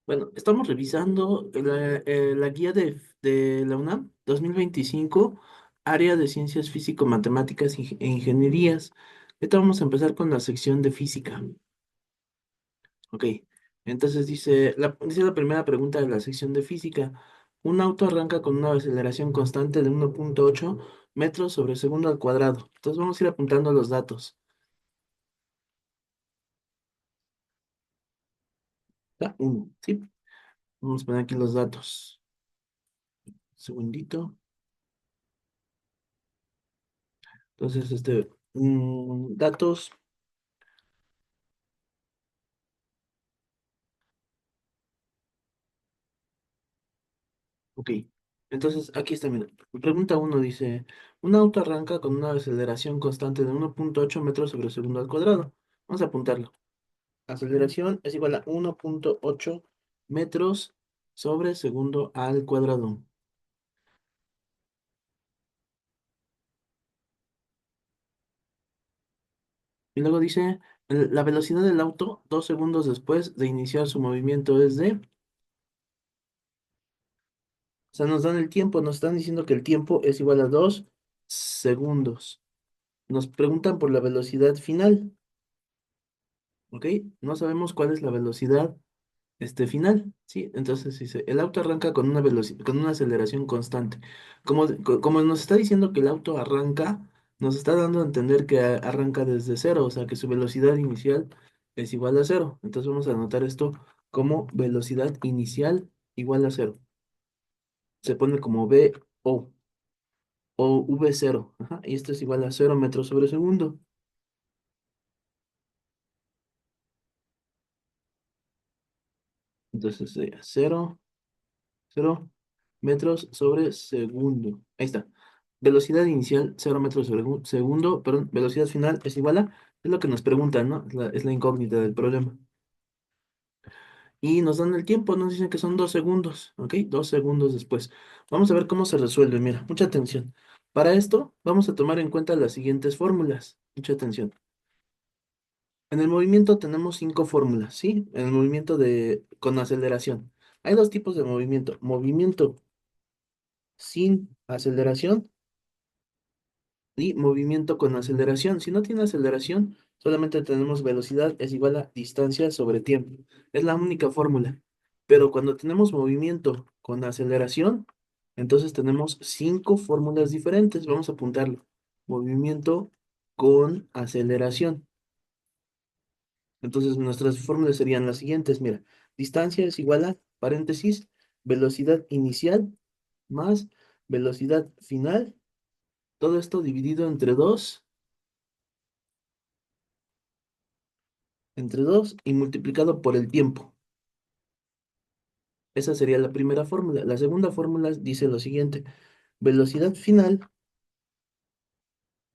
Bueno, estamos revisando la guía de la UNAM 2025, área de ciencias físico-matemáticas e ingenierías. Ahorita vamos a empezar con la sección de física. Ok, entonces dice la primera pregunta de la sección de física. Un auto arranca con una aceleración constante de 1.8 metros sobre segundo al cuadrado. Entonces vamos a ir apuntando los datos. Ah, uno, ¿sí? Vamos a poner aquí los datos. Segundito. Entonces, datos. Ok, entonces aquí está, mira. Pregunta uno dice, un auto arranca con una aceleración constante de 1.8 metros sobre segundo al cuadrado. Vamos a apuntarlo. Aceleración es igual a 1.8 metros sobre segundo al cuadrado. Y luego dice, la velocidad del auto 2 segundos después de iniciar su movimiento es de... O sea, nos dan el tiempo, nos están diciendo que el tiempo es igual a 2 segundos. Nos preguntan por la velocidad final. ¿Ok? No sabemos cuál es la velocidad final, ¿sí? Entonces dice, el auto arranca con una velocidad, con una aceleración constante. Como nos está diciendo que el auto arranca, nos está dando a entender que arranca desde cero, o sea que su velocidad inicial es igual a cero. Entonces vamos a anotar esto como velocidad inicial igual a cero. Se pone como o V0. Ajá, y esto es igual a 0 metros sobre segundo. Entonces sería 0 metros sobre segundo. Ahí está. Velocidad inicial 0 metros sobre segundo, perdón, velocidad final es igual a, es lo que nos preguntan, ¿no? Es la incógnita del problema. Y nos dan el tiempo, nos dicen que son 2 segundos, ¿ok? 2 segundos después. Vamos a ver cómo se resuelve, mira, mucha atención. Para esto vamos a tomar en cuenta las siguientes fórmulas. Mucha atención. En el movimiento tenemos 5 fórmulas, ¿sí? En el movimiento con aceleración. Hay dos tipos de movimiento. Movimiento sin aceleración y movimiento con aceleración. Si no tiene aceleración, solamente tenemos velocidad es igual a distancia sobre tiempo. Es la única fórmula. Pero cuando tenemos movimiento con aceleración, entonces tenemos 5 fórmulas diferentes. Vamos a apuntarlo. Movimiento con aceleración. Entonces nuestras fórmulas serían las siguientes. Mira, distancia es igual a, paréntesis, velocidad inicial más velocidad final. Todo esto dividido entre dos y multiplicado por el tiempo. Esa sería la primera fórmula. La segunda fórmula dice lo siguiente. Velocidad final,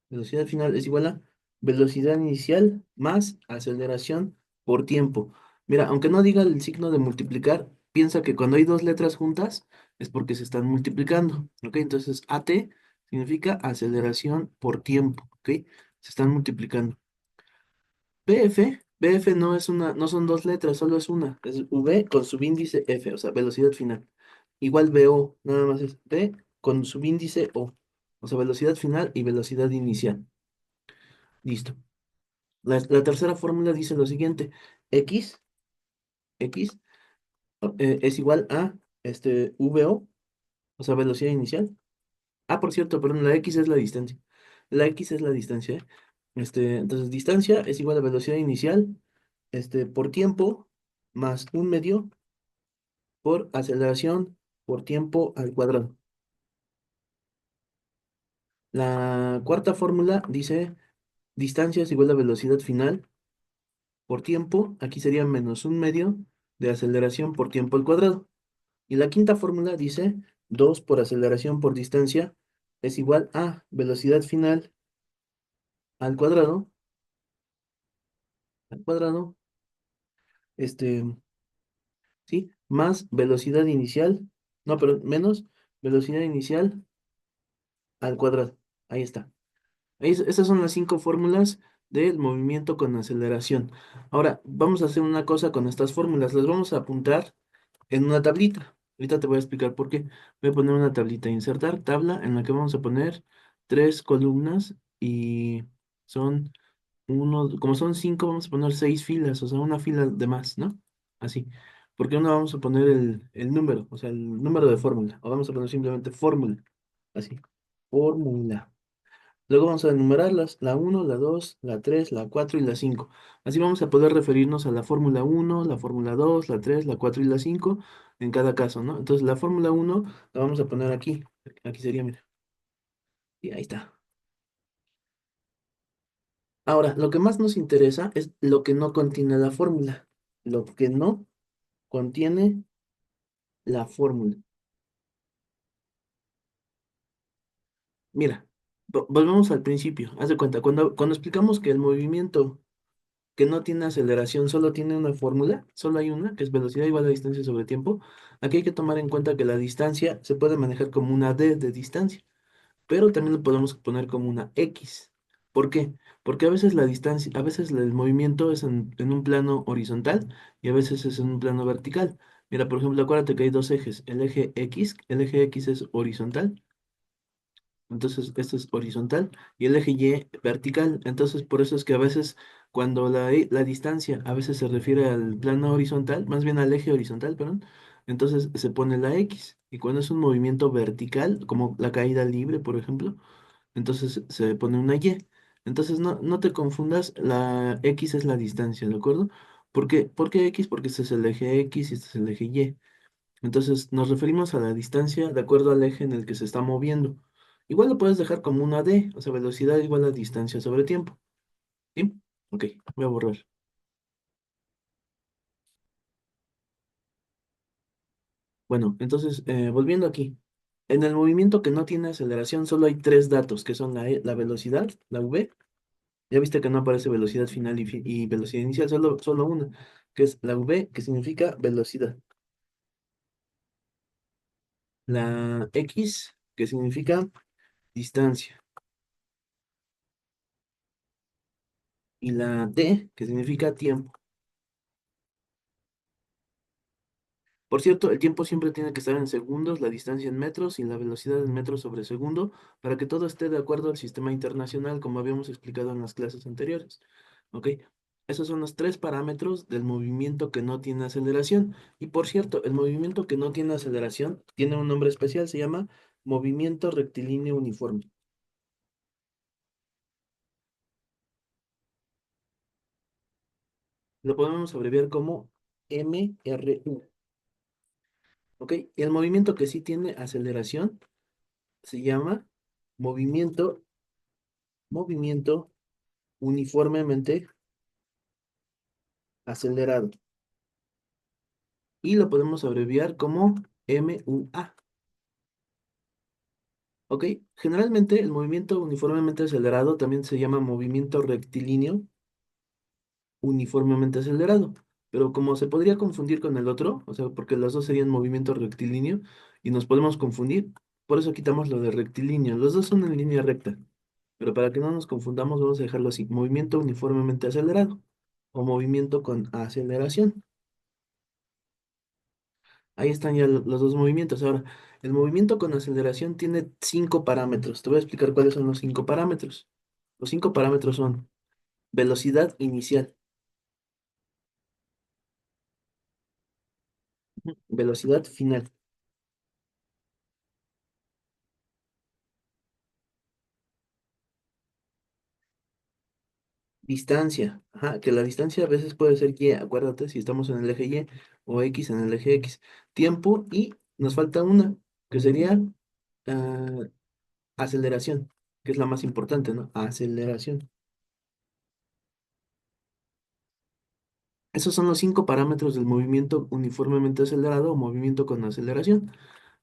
velocidad final es igual a velocidad inicial más aceleración por tiempo. Mira, aunque no diga el signo de multiplicar, piensa que cuando hay dos letras juntas es porque se están multiplicando. ¿Ok? Entonces AT significa aceleración por tiempo. ¿Ok? Se están multiplicando. BF no son dos letras, solo es una. Es V con subíndice F, o sea, velocidad final. Igual VO, nada más es V con subíndice O, o sea, velocidad final y velocidad inicial. Listo. La tercera fórmula dice lo siguiente. X, X es igual a VO, o sea, velocidad inicial. Ah, por cierto, perdón, la X es la distancia. La X es la distancia, ¿eh? Entonces, distancia es igual a velocidad inicial, por tiempo, más 1 medio por aceleración por tiempo al cuadrado. La cuarta fórmula dice distancia es igual a velocidad final por tiempo. Aquí sería menos 1 medio de aceleración por tiempo al cuadrado. Y la quinta fórmula dice 2 por aceleración por distancia es igual a velocidad final al cuadrado, al cuadrado, este, ¿sí? Más velocidad inicial, no, pero menos velocidad inicial al cuadrado. Ahí está. Esas son las 5 fórmulas del movimiento con aceleración. Ahora, vamos a hacer una cosa con estas fórmulas. Las vamos a apuntar en una tablita. Ahorita te voy a explicar por qué. Voy a poner una tablita, insertar tabla en la que vamos a poner tres columnas y son uno, como son cinco, vamos a poner seis filas, o sea, una fila de más, ¿no? Así. Porque uno vamos a poner el número, o sea, el número de fórmula, o vamos a poner simplemente fórmula, así. Fórmula. Luego vamos a enumerarlas, la uno, la 2, la 3, la 4 y la 5. Así vamos a poder referirnos a la fórmula uno, la fórmula 2, la 3, la 4 y la 5 en cada caso, ¿no? Entonces la fórmula uno la vamos a poner aquí. Aquí sería, mira. Y ahí está. Ahora, lo que más nos interesa es lo que no contiene la fórmula. Lo que no contiene la fórmula. Mira, volvemos al principio. Haz de cuenta, cuando explicamos que el movimiento que no tiene aceleración, solo tiene una fórmula, solo hay una, que es velocidad igual a distancia sobre tiempo. Aquí hay que tomar en cuenta que la distancia se puede manejar como una d de distancia, pero también lo podemos poner como una x. ¿Por qué? Porque a veces la distancia, a veces el movimiento es en un plano horizontal y a veces es en un plano vertical. Mira, por ejemplo, acuérdate que hay dos ejes. El eje X es horizontal, entonces, este es horizontal y el eje Y vertical. Entonces, por eso es que a veces cuando la distancia a veces se refiere al plano horizontal, más bien al eje horizontal, perdón, entonces se pone la X. Y cuando es un movimiento vertical, como la caída libre, por ejemplo, entonces se pone una Y. Entonces, no te confundas, la X es la distancia, ¿de acuerdo? ¿Por qué X? Porque este es el eje X y este es el eje Y. Entonces nos referimos a la distancia de acuerdo al eje en el que se está moviendo. Igual lo puedes dejar como una d, o sea, velocidad igual a distancia sobre tiempo. ¿Sí? Ok, voy a borrar. Bueno, entonces, volviendo aquí. En el movimiento que no tiene aceleración solo hay tres datos, que son la velocidad, la v. Ya viste que no aparece velocidad final y velocidad inicial, solo una, que es la v, que significa velocidad. La x, que significa distancia. Y la t, que significa tiempo. Por cierto, el tiempo siempre tiene que estar en segundos, la distancia en metros y la velocidad en metros sobre segundo para que todo esté de acuerdo al sistema internacional, como habíamos explicado en las clases anteriores. ¿Ok? Esos son los tres parámetros del movimiento que no tiene aceleración. Y por cierto, el movimiento que no tiene aceleración tiene un nombre especial, se llama movimiento rectilíneo uniforme. Lo podemos abreviar como MRU. ¿Ok? Y el movimiento que sí tiene aceleración se llama movimiento movimiento uniformemente acelerado y lo podemos abreviar como MUA. ¿Ok? Generalmente el movimiento uniformemente acelerado también se llama movimiento rectilíneo uniformemente acelerado, pero como se podría confundir con el otro, o sea, porque los dos serían movimiento rectilíneo y nos podemos confundir, por eso quitamos lo de rectilíneo. Los dos son en línea recta, pero para que no nos confundamos vamos a dejarlo así, movimiento uniformemente acelerado o movimiento con aceleración. Ahí están ya los dos movimientos. Ahora, el movimiento con aceleración tiene cinco parámetros. Te voy a explicar cuáles son los cinco parámetros. Los cinco parámetros son velocidad inicial, velocidad final, distancia. Ajá, que la distancia a veces puede ser Y, acuérdate si estamos en el eje Y o X en el eje X. Tiempo y nos falta una, que sería ah, aceleración, que es la más importante, ¿no? Aceleración. Esos son los cinco parámetros del movimiento uniformemente acelerado o movimiento con aceleración.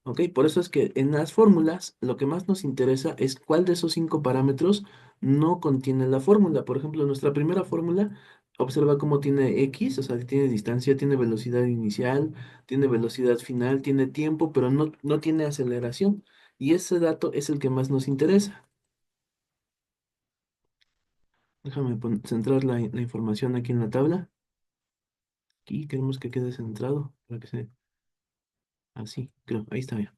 ¿Ok? Por eso es que en las fórmulas lo que más nos interesa es cuál de esos cinco parámetros no contiene la fórmula. Por ejemplo, nuestra primera fórmula observa cómo tiene X, o sea, tiene distancia, tiene velocidad inicial, tiene velocidad final, tiene tiempo, pero no tiene aceleración. Y ese dato es el que más nos interesa. Déjame centrar la información aquí en la tabla. Aquí queremos que quede centrado para que se Así, creo, ahí está bien.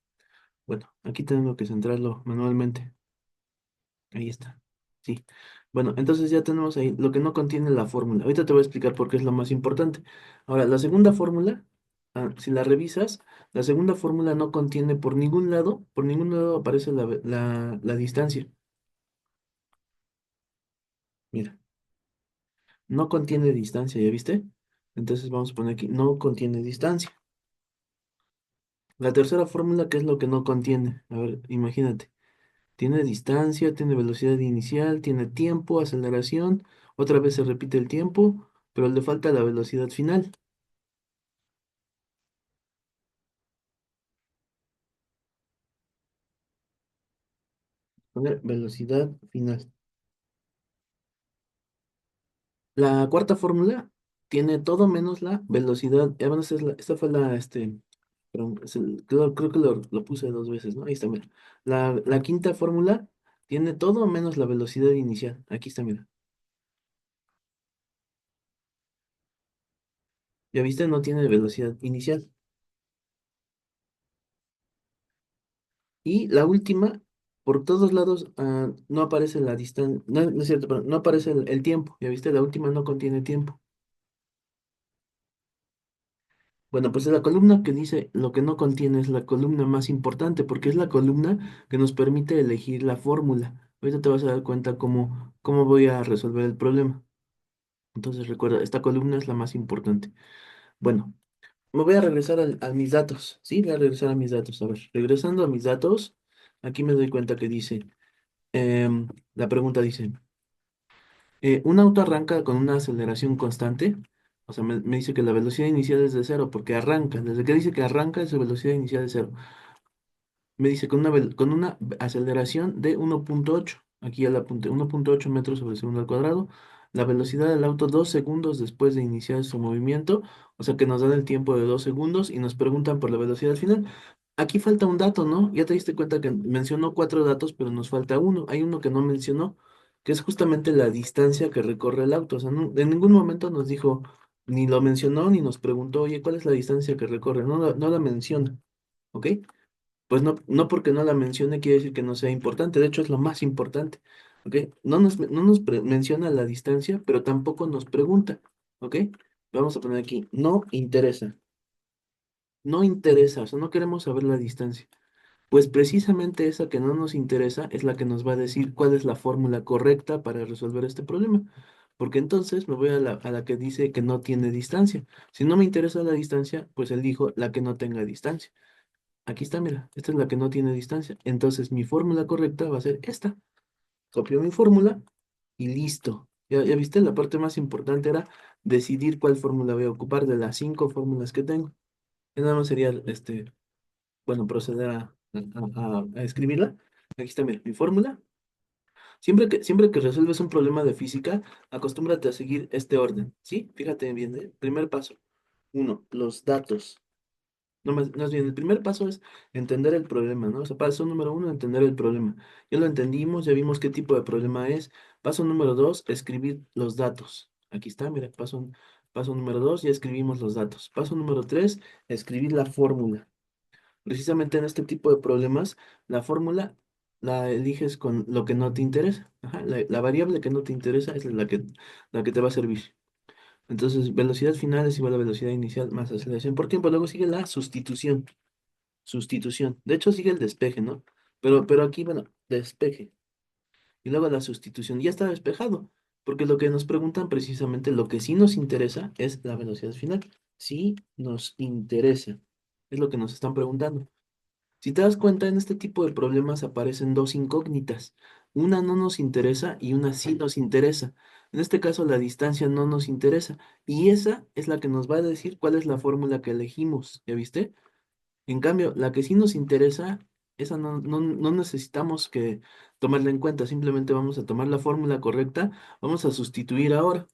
Bueno, aquí tengo que centrarlo manualmente. Ahí está. Sí. Bueno, entonces ya tenemos ahí lo que no contiene la fórmula. Ahorita te voy a explicar por qué es lo más importante. Ahora, la segunda fórmula, si la revisas, la segunda fórmula no contiene por ningún lado aparece la distancia. Mira, no contiene distancia, ¿ya viste? Entonces vamos a poner aquí, no contiene distancia. La tercera fórmula, ¿qué es lo que no contiene? A ver, imagínate. Tiene distancia, tiene velocidad inicial, tiene tiempo, aceleración. Otra vez se repite el tiempo, pero le falta la velocidad final. Poner velocidad final. La cuarta fórmula tiene todo menos la velocidad. Bueno, esta fue perdón, creo que lo puse dos veces, ¿no? Ahí está, mira. La quinta fórmula tiene todo menos la velocidad inicial. Aquí está, mira. ¿Ya viste? No tiene velocidad inicial. Y la última, por todos lados, no aparece la distancia, no, no es cierto, pero no aparece el tiempo, ¿ya viste? La última no contiene tiempo. Bueno, pues la columna que dice lo que no contiene es la columna más importante, porque es la columna que nos permite elegir la fórmula. Ahorita te vas a dar cuenta cómo voy a resolver el problema. Entonces recuerda, esta columna es la más importante. Bueno, me voy a regresar a mis datos, ¿sí? Voy a regresar a mis datos. A ver, regresando a mis datos, aquí me doy cuenta que dice, la pregunta dice, un auto arranca con una aceleración constante. O sea, me dice que la velocidad inicial es de cero porque arranca. Desde que dice que arranca, su velocidad inicial es cero. Me dice con una aceleración de 1,8. Aquí ya la apunté, 1,8 metros sobre segundo al cuadrado. La velocidad del auto 2 segundos después de iniciar su movimiento. O sea que nos dan el tiempo de 2 segundos y nos preguntan por la velocidad final. Aquí falta un dato, ¿no? Ya te diste cuenta que mencionó cuatro datos, pero nos falta uno. Hay uno que no mencionó, que es justamente la distancia que recorre el auto. O sea, en ningún momento nos dijo, ni lo mencionó, ni nos preguntó, oye, ¿cuál es la distancia que recorre? No la menciona, ¿ok? Pues no, no porque no la mencione quiere decir que no sea importante. De hecho, es lo más importante, ¿ok? No nos menciona la distancia, pero tampoco nos pregunta, ¿ok? Vamos a poner aquí, no interesa. No interesa, o sea, no queremos saber la distancia. Pues precisamente esa que no nos interesa es la que nos va a decir cuál es la fórmula correcta para resolver este problema. Porque entonces me voy a la que dice que no tiene distancia. Si no me interesa la distancia, pues elijo la que no tenga distancia. Aquí está, mira, esta es la que no tiene distancia. Entonces mi fórmula correcta va a ser esta. Copio mi fórmula y listo. Ya viste, la parte más importante era decidir cuál fórmula voy a ocupar de las cinco fórmulas que tengo. Y nada más sería bueno, proceder a escribirla. Aquí está, mira, mi fórmula. Siempre que resuelves un problema de física, acostúmbrate a seguir este orden, ¿sí? Fíjate bien, ¿eh? Primer paso. Uno, los datos. No más bien, el primer paso es entender el problema, ¿no? O sea, paso número uno, entender el problema. Ya lo entendimos, ya vimos qué tipo de problema es. Paso número dos, escribir los datos. Aquí está, mira, paso número dos, ya escribimos los datos. Paso número tres, escribir la fórmula. Precisamente en este tipo de problemas, la fórmula la eliges con lo que no te interesa. Ajá, la variable que no te interesa es la que te va a servir. Entonces, velocidad final es igual a velocidad inicial más aceleración por tiempo. Luego sigue la sustitución. Sustitución. De hecho, sigue el despeje, ¿no? Pero aquí, bueno, despeje. Y luego la sustitución. Ya está despejado. Porque lo que nos preguntan precisamente, lo que sí nos interesa es la velocidad final. Sí nos interesa. Es lo que nos están preguntando. Si te das cuenta, en este tipo de problemas aparecen dos incógnitas. Una no nos interesa y una sí nos interesa. En este caso, la distancia no nos interesa. Y esa es la que nos va a decir cuál es la fórmula que elegimos. ¿Ya viste? En cambio, la que sí nos interesa, esa no necesitamos que tomarla en cuenta. Simplemente vamos a tomar la fórmula correcta. Vamos a sustituir ahora.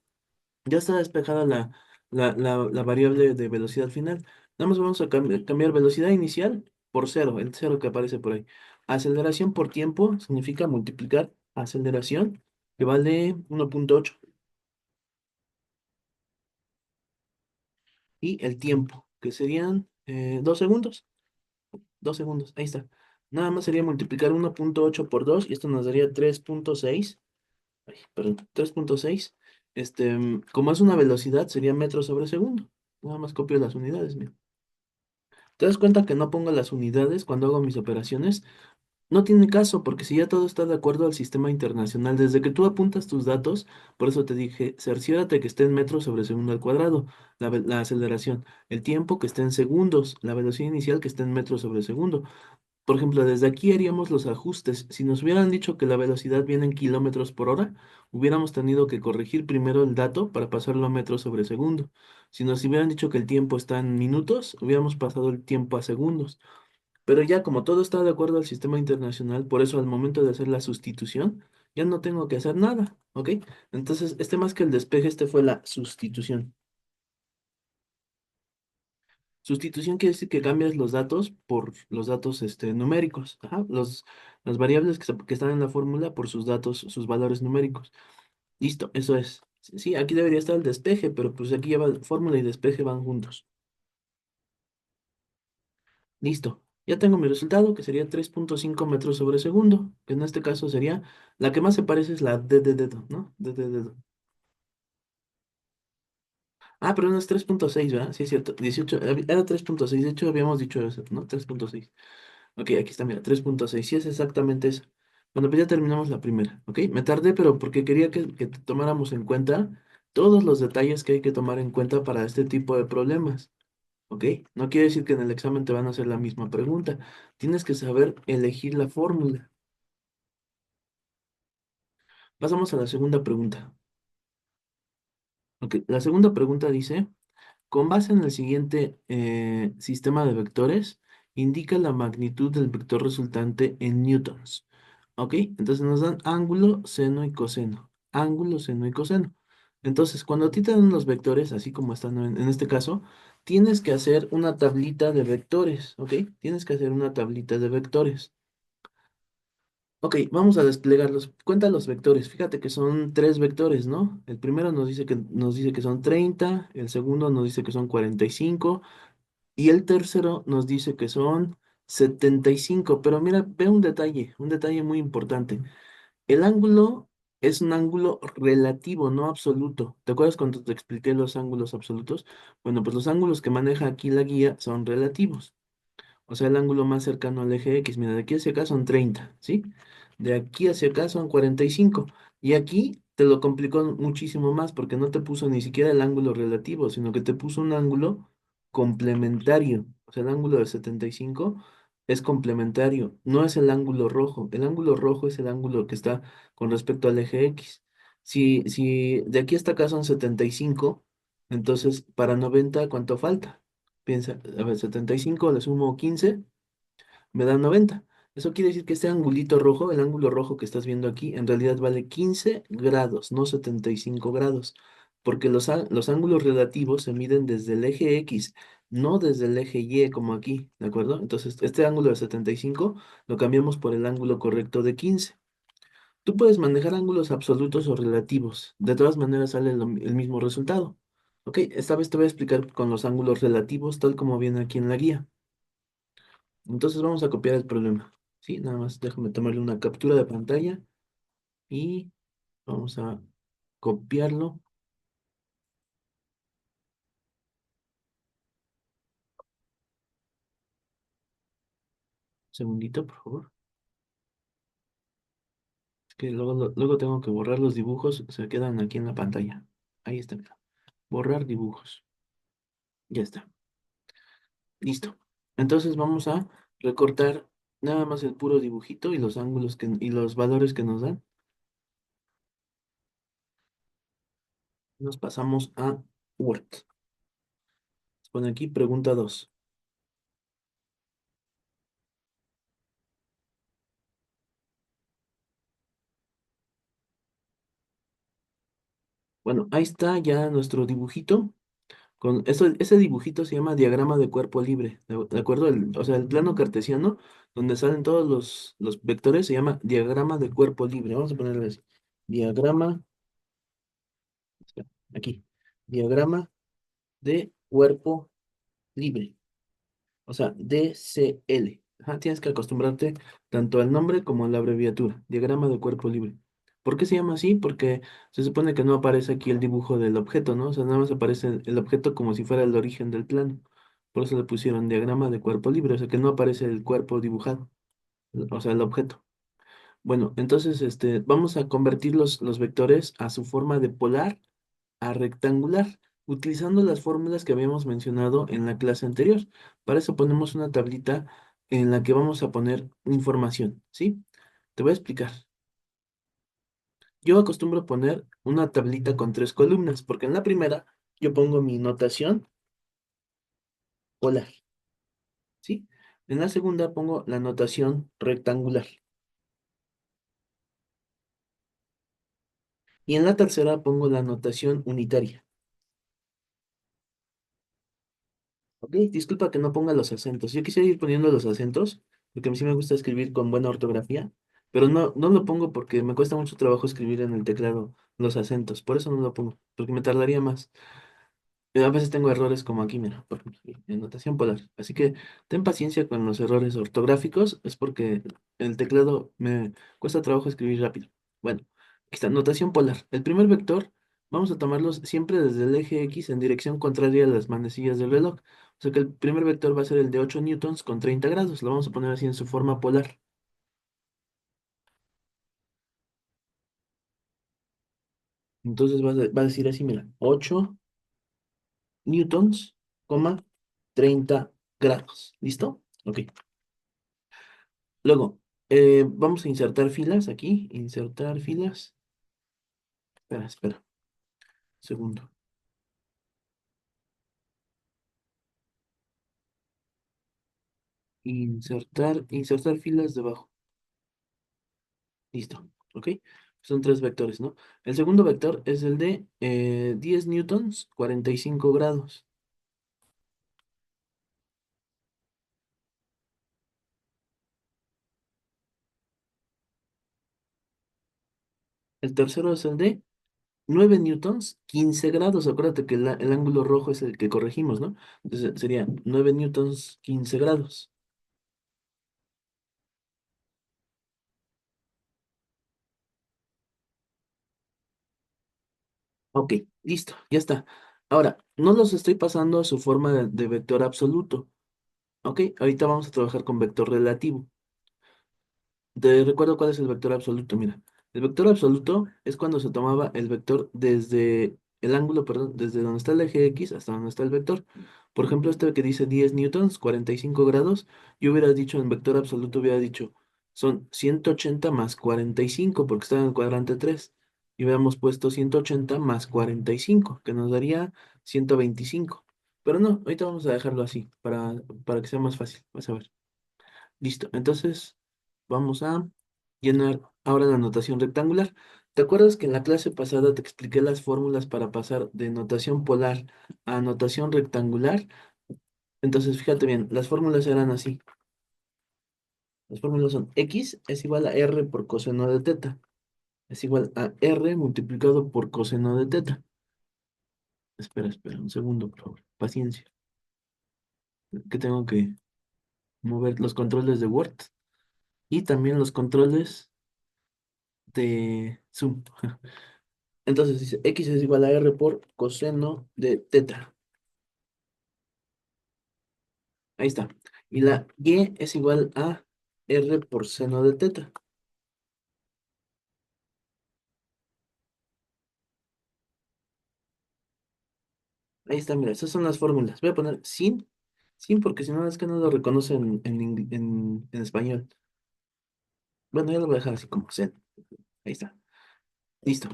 Ya está despejada la variable de velocidad final. Nada más vamos a cambiar velocidad inicial por cero, el cero que aparece por ahí. Aceleración por tiempo significa multiplicar aceleración, que vale 1,8. Y el tiempo, que serían 2 segundos. 2 segundos, ahí está. Nada más sería multiplicar 1.8 por 2 y esto nos daría 3.6. Ay, perdón, 3.6. Como es una velocidad, sería metros sobre segundo. Nada más copio las unidades, mira. ¿Te das cuenta que no pongo las unidades cuando hago mis operaciones? No tiene caso, porque si ya todo está de acuerdo al sistema internacional, desde que tú apuntas tus datos, por eso te dije, cerciórate que esté en metros sobre segundo al cuadrado, la aceleración, el tiempo que esté en segundos, la velocidad inicial que esté en metros sobre segundo. Por ejemplo, desde aquí haríamos los ajustes. Si nos hubieran dicho que la velocidad viene en kilómetros por hora, hubiéramos tenido que corregir primero el dato para pasarlo a metros sobre segundo. Si nos hubieran dicho que el tiempo está en minutos, hubiéramos pasado el tiempo a segundos. Pero ya como todo está de acuerdo al sistema internacional, por eso al momento de hacer la sustitución, ya no tengo que hacer nada, ¿ok? Entonces, más que el despeje, fue la sustitución. Sustitución quiere decir que cambias los datos por los datos numéricos, ajá, las variables que están en la fórmula por sus datos, sus valores numéricos. Listo, eso es. Sí, sí, aquí debería estar el despeje, pero pues aquí ya va, fórmula y despeje van juntos. Listo. Ya tengo mi resultado, que sería 3.5 metros sobre segundo, que en este caso sería, la que más se parece es la D de dedo, ¿no? D de dedo. Ah, pero no es 3.6, ¿verdad? Sí, es cierto. 18, era 3.6, de hecho habíamos dicho eso, ¿no? 3.6. Ok, aquí está, mira, 3.6, sí es exactamente eso. Bueno, pues ya terminamos la primera, ¿ok? Me tardé, pero porque quería que tomáramos en cuenta todos los detalles que hay que tomar en cuenta para este tipo de problemas, ¿ok? No quiere decir que en el examen te van a hacer la misma pregunta. Tienes que saber elegir la fórmula. Pasamos a la segunda pregunta. Ok, la segunda pregunta dice, con base en el siguiente sistema de vectores, indica la magnitud del vector resultante en newtons. Ok, entonces nos dan ángulo, seno y coseno. Ángulo, seno y coseno. Entonces, cuando a ti te dan los vectores, así como están en este caso, tienes que hacer una tablita de vectores, ¿ok? Tienes que hacer una tablita de vectores. Ok, vamos a desplegarlos. Cuenta los vectores. Fíjate que son tres vectores, ¿no? El primero nos dice que son 30, el segundo nos dice que son 45 y el tercero nos dice que son 75. Pero mira, ve un detalle muy importante. El ángulo es un ángulo relativo, no absoluto. ¿Te acuerdas cuando te expliqué los ángulos absolutos? Bueno, pues los ángulos que maneja aquí la guía son relativos. O sea, el ángulo más cercano al eje X, mira, de aquí hacia acá son 30, ¿sí? De aquí hacia acá son 45. Y aquí te lo complicó muchísimo más porque no te puso ni siquiera el ángulo relativo, sino que te puso un ángulo complementario. O sea, el ángulo de 75 es complementario, no es el ángulo rojo. El ángulo rojo es el ángulo que está con respecto al eje X. Si de aquí hasta acá son 75, entonces para 90, ¿cuánto falta? Piensa, a ver, 75 le sumo 15, me da 90. Eso quiere decir que este angulito rojo, el ángulo rojo que estás viendo aquí, en realidad vale 15 grados, no 75 grados, porque los ángulos relativos se miden desde el eje X, no desde el eje Y como aquí, ¿de acuerdo? Entonces, este ángulo de 75 lo cambiamos por el ángulo correcto de 15. Tú puedes manejar ángulos absolutos o relativos, de todas maneras sale el mismo resultado. Ok, esta vez te voy a explicar con los ángulos relativos, tal como viene aquí en la guía. Entonces vamos a copiar el problema. Sí, nada más déjame tomarle una captura de pantalla y vamos a copiarlo. Un segundito, por favor. Es que luego tengo que borrar los dibujos, se quedan aquí en la pantalla. Ahí está, mira. Borrar dibujos. Ya está. Listo. Entonces vamos a recortar nada más el puro dibujito y los ángulos y los valores que nos dan. Nos pasamos a Word. Pone aquí pregunta 2. Bueno, ahí está ya nuestro dibujito. Ese dibujito se llama diagrama de cuerpo libre, ¿de acuerdo? O sea, el plano cartesiano, donde salen todos los vectores, se llama diagrama de cuerpo libre. Vamos a ponerle así. Diagrama, espera, aquí. Diagrama de cuerpo libre. O sea, DCL. Ajá, tienes que acostumbrarte tanto al nombre como a la abreviatura, diagrama de cuerpo libre. ¿Por qué se llama así? Porque se supone que no aparece aquí el dibujo del objeto, ¿no? O sea, nada más aparece el objeto como si fuera el origen del plano. Por eso le pusieron diagrama de cuerpo libre, o sea que no aparece el cuerpo dibujado, o sea, el objeto. Bueno, entonces vamos a convertir los vectores a su forma de polar a rectangular, utilizando las fórmulas que habíamos mencionado en la clase anterior. Para eso ponemos una tablita en la que vamos a poner información, ¿sí? Te voy a explicar. Yo acostumbro poner una tablita con tres columnas, porque en la primera yo pongo mi notación polar, ¿sí? En la segunda pongo la notación rectangular. Y en la tercera pongo la notación unitaria. Ok, disculpa que no ponga los acentos. Yo quisiera ir poniendo los acentos, porque a mí sí me gusta escribir con buena ortografía, pero no lo pongo porque me cuesta mucho trabajo escribir en el teclado los acentos. Por eso no lo pongo, porque me tardaría más. A veces tengo errores como aquí, mira, por ejemplo, en notación polar. Así que ten paciencia con los errores ortográficos, es porque el teclado me cuesta trabajo escribir rápido. Bueno, aquí está, notación polar. El primer vector, vamos a tomarlos siempre desde el eje X en dirección contraria a las manecillas del reloj. O sea que el primer vector va a ser el de 8 newtons con 30 grados. Lo vamos a poner así en su forma polar. Entonces va a decir así, mira, 8 newtons, coma, 30 grados. ¿Listo? Ok. Luego, vamos a insertar filas aquí. Insertar filas. Espera. Segundo. Insertar filas debajo. Listo. ¿Ok? Son tres vectores, ¿no? El segundo vector es el de 10 newtons, 45 grados. El tercero es el de 9 newtons, 15 grados. Acuérdate que el ángulo rojo es el que corregimos, ¿no? Entonces sería 9 newtons, 15 grados. Ok, listo, ya está. Ahora, no los estoy pasando a su forma de vector absoluto. Ok, ahorita vamos a trabajar con vector relativo. Te recuerdo cuál es el vector absoluto. Mira, el vector absoluto es cuando se tomaba el vector desde el ángulo, perdón, desde donde está el eje X hasta donde está el vector. Por ejemplo, este que dice 10 newtons, 45 grados, yo hubiera dicho en vector absoluto, hubiera dicho, son 180 más 45 porque está en el cuadrante 3. Y hubiéramos puesto 180 más 45 que nos daría 125. Pero no, ahorita vamos a dejarlo así, para que sea más fácil. Vas a ver. Listo. Entonces, vamos a llenar ahora la notación rectangular. ¿Te acuerdas que en la clase pasada te expliqué las fórmulas para pasar de notación polar a notación rectangular? Entonces, fíjate bien, las fórmulas eran así. Las fórmulas son x es igual a r por coseno de teta. Es igual a r multiplicado por coseno de teta. Espera, un segundo, por favor. Paciencia. Que tengo que mover los controles de Word y también los controles de Zoom. Entonces dice x es igual a r por coseno de teta. Ahí está. Y la y es igual a r por seno de teta. Ahí está, mira, esas son las fórmulas. Voy a poner sin porque si no es que no lo reconocen en español. Bueno, ya lo voy a dejar así como sen. Ahí está. Listo.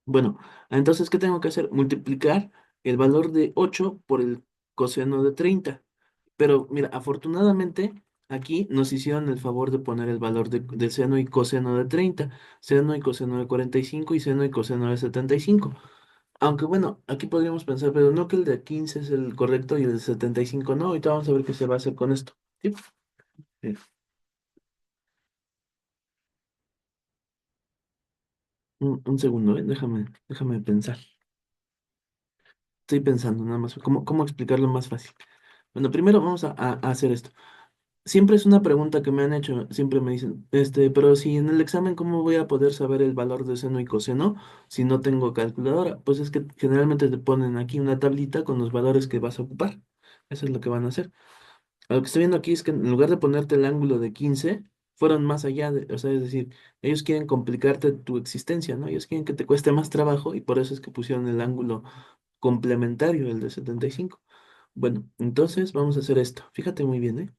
Bueno, entonces, ¿qué tengo que hacer? Multiplicar el valor de 8 por el coseno de 30. Pero mira, afortunadamente aquí nos hicieron el favor de poner el valor de seno y coseno de 30, seno y coseno de 45 y seno y coseno de 75. Aunque bueno, aquí podríamos pensar, pero no que el de 15 es el correcto y el de 75 no. Ahorita vamos a ver qué se va a hacer con esto. ¿Sí? Sí. Un segundo, ¿eh? Déjame pensar. Estoy pensando nada más, ¿cómo explicarlo más fácil? Bueno, primero vamos a hacer esto. Siempre es una pregunta que me han hecho, siempre me dicen, pero si en el examen, ¿cómo voy a poder saber el valor de seno y coseno si no tengo calculadora? Pues es que generalmente te ponen aquí una tablita con los valores que vas a ocupar. Eso es lo que van a hacer. Lo que estoy viendo aquí es que en lugar de ponerte el ángulo de 15 fueron más allá de, o sea, es decir, ellos quieren complicarte tu existencia, ¿no? Ellos quieren que te cueste más trabajo y por eso es que pusieron el ángulo complementario, el de 75. Bueno, entonces vamos a hacer esto. Fíjate muy bien, ¿eh?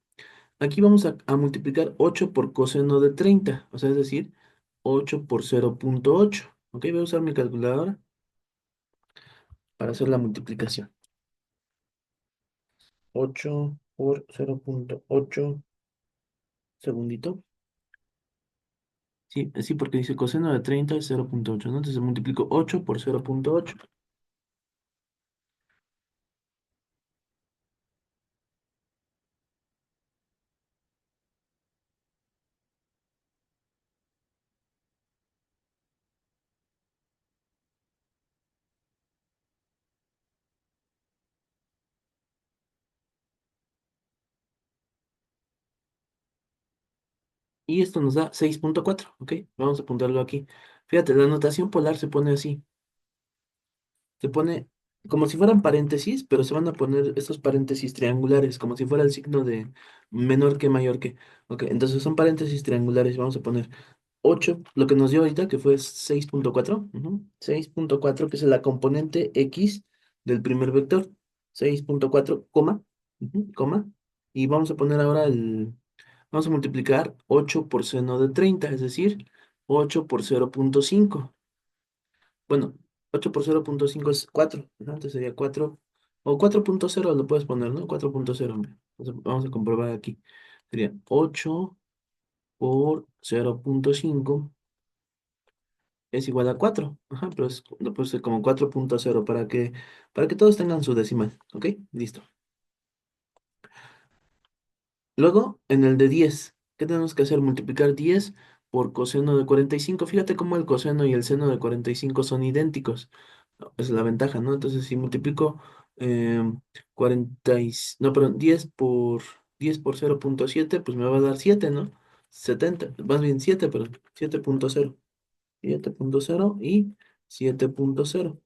Aquí vamos a multiplicar 8 por coseno de 30, o sea, es decir, 8 por 0,8. Ok, voy a usar mi calculadora para hacer la multiplicación. 8 por 0,8, segundito. Sí, sí, porque dice coseno de 30 es 0,8, ¿no? Entonces multiplico 8 por 0,8. Y esto nos da 6,4, ¿ok? Vamos a apuntarlo aquí. Fíjate, la notación polar se pone así. Se pone como si fueran paréntesis, pero se van a poner estos paréntesis triangulares, como si fuera el signo de menor que mayor que. Ok, entonces son paréntesis triangulares. Vamos a poner 8 lo que nos dio ahorita, que fue 6,4. 6,4, que es la componente X del primer vector. 6,4, coma, coma. Y vamos a poner ahora vamos a multiplicar 8 por seno de 30, es decir, 8 por 0,5. Bueno, 8 por 0,5 es 4, ¿no? Entonces sería 4, o 4,0 lo puedes poner, ¿no? 4,0, hombre. Entonces vamos a comprobar aquí. Sería 8 por 0,5 es igual a 4. Ajá, pero lo puse como 4,0 para que todos tengan su decimal. ¿Ok? Listo. Luego, en el de 10, ¿qué tenemos que hacer? Multiplicar 10 por coseno de 45. Fíjate cómo el coseno y el seno de 45 son idénticos. Es la ventaja, ¿no? Entonces, si multiplico no, perdón, 10 por 0,7, pues me va a dar 7, ¿no? 70, más bien 7, pero 7,0. 7,0 y 7,0.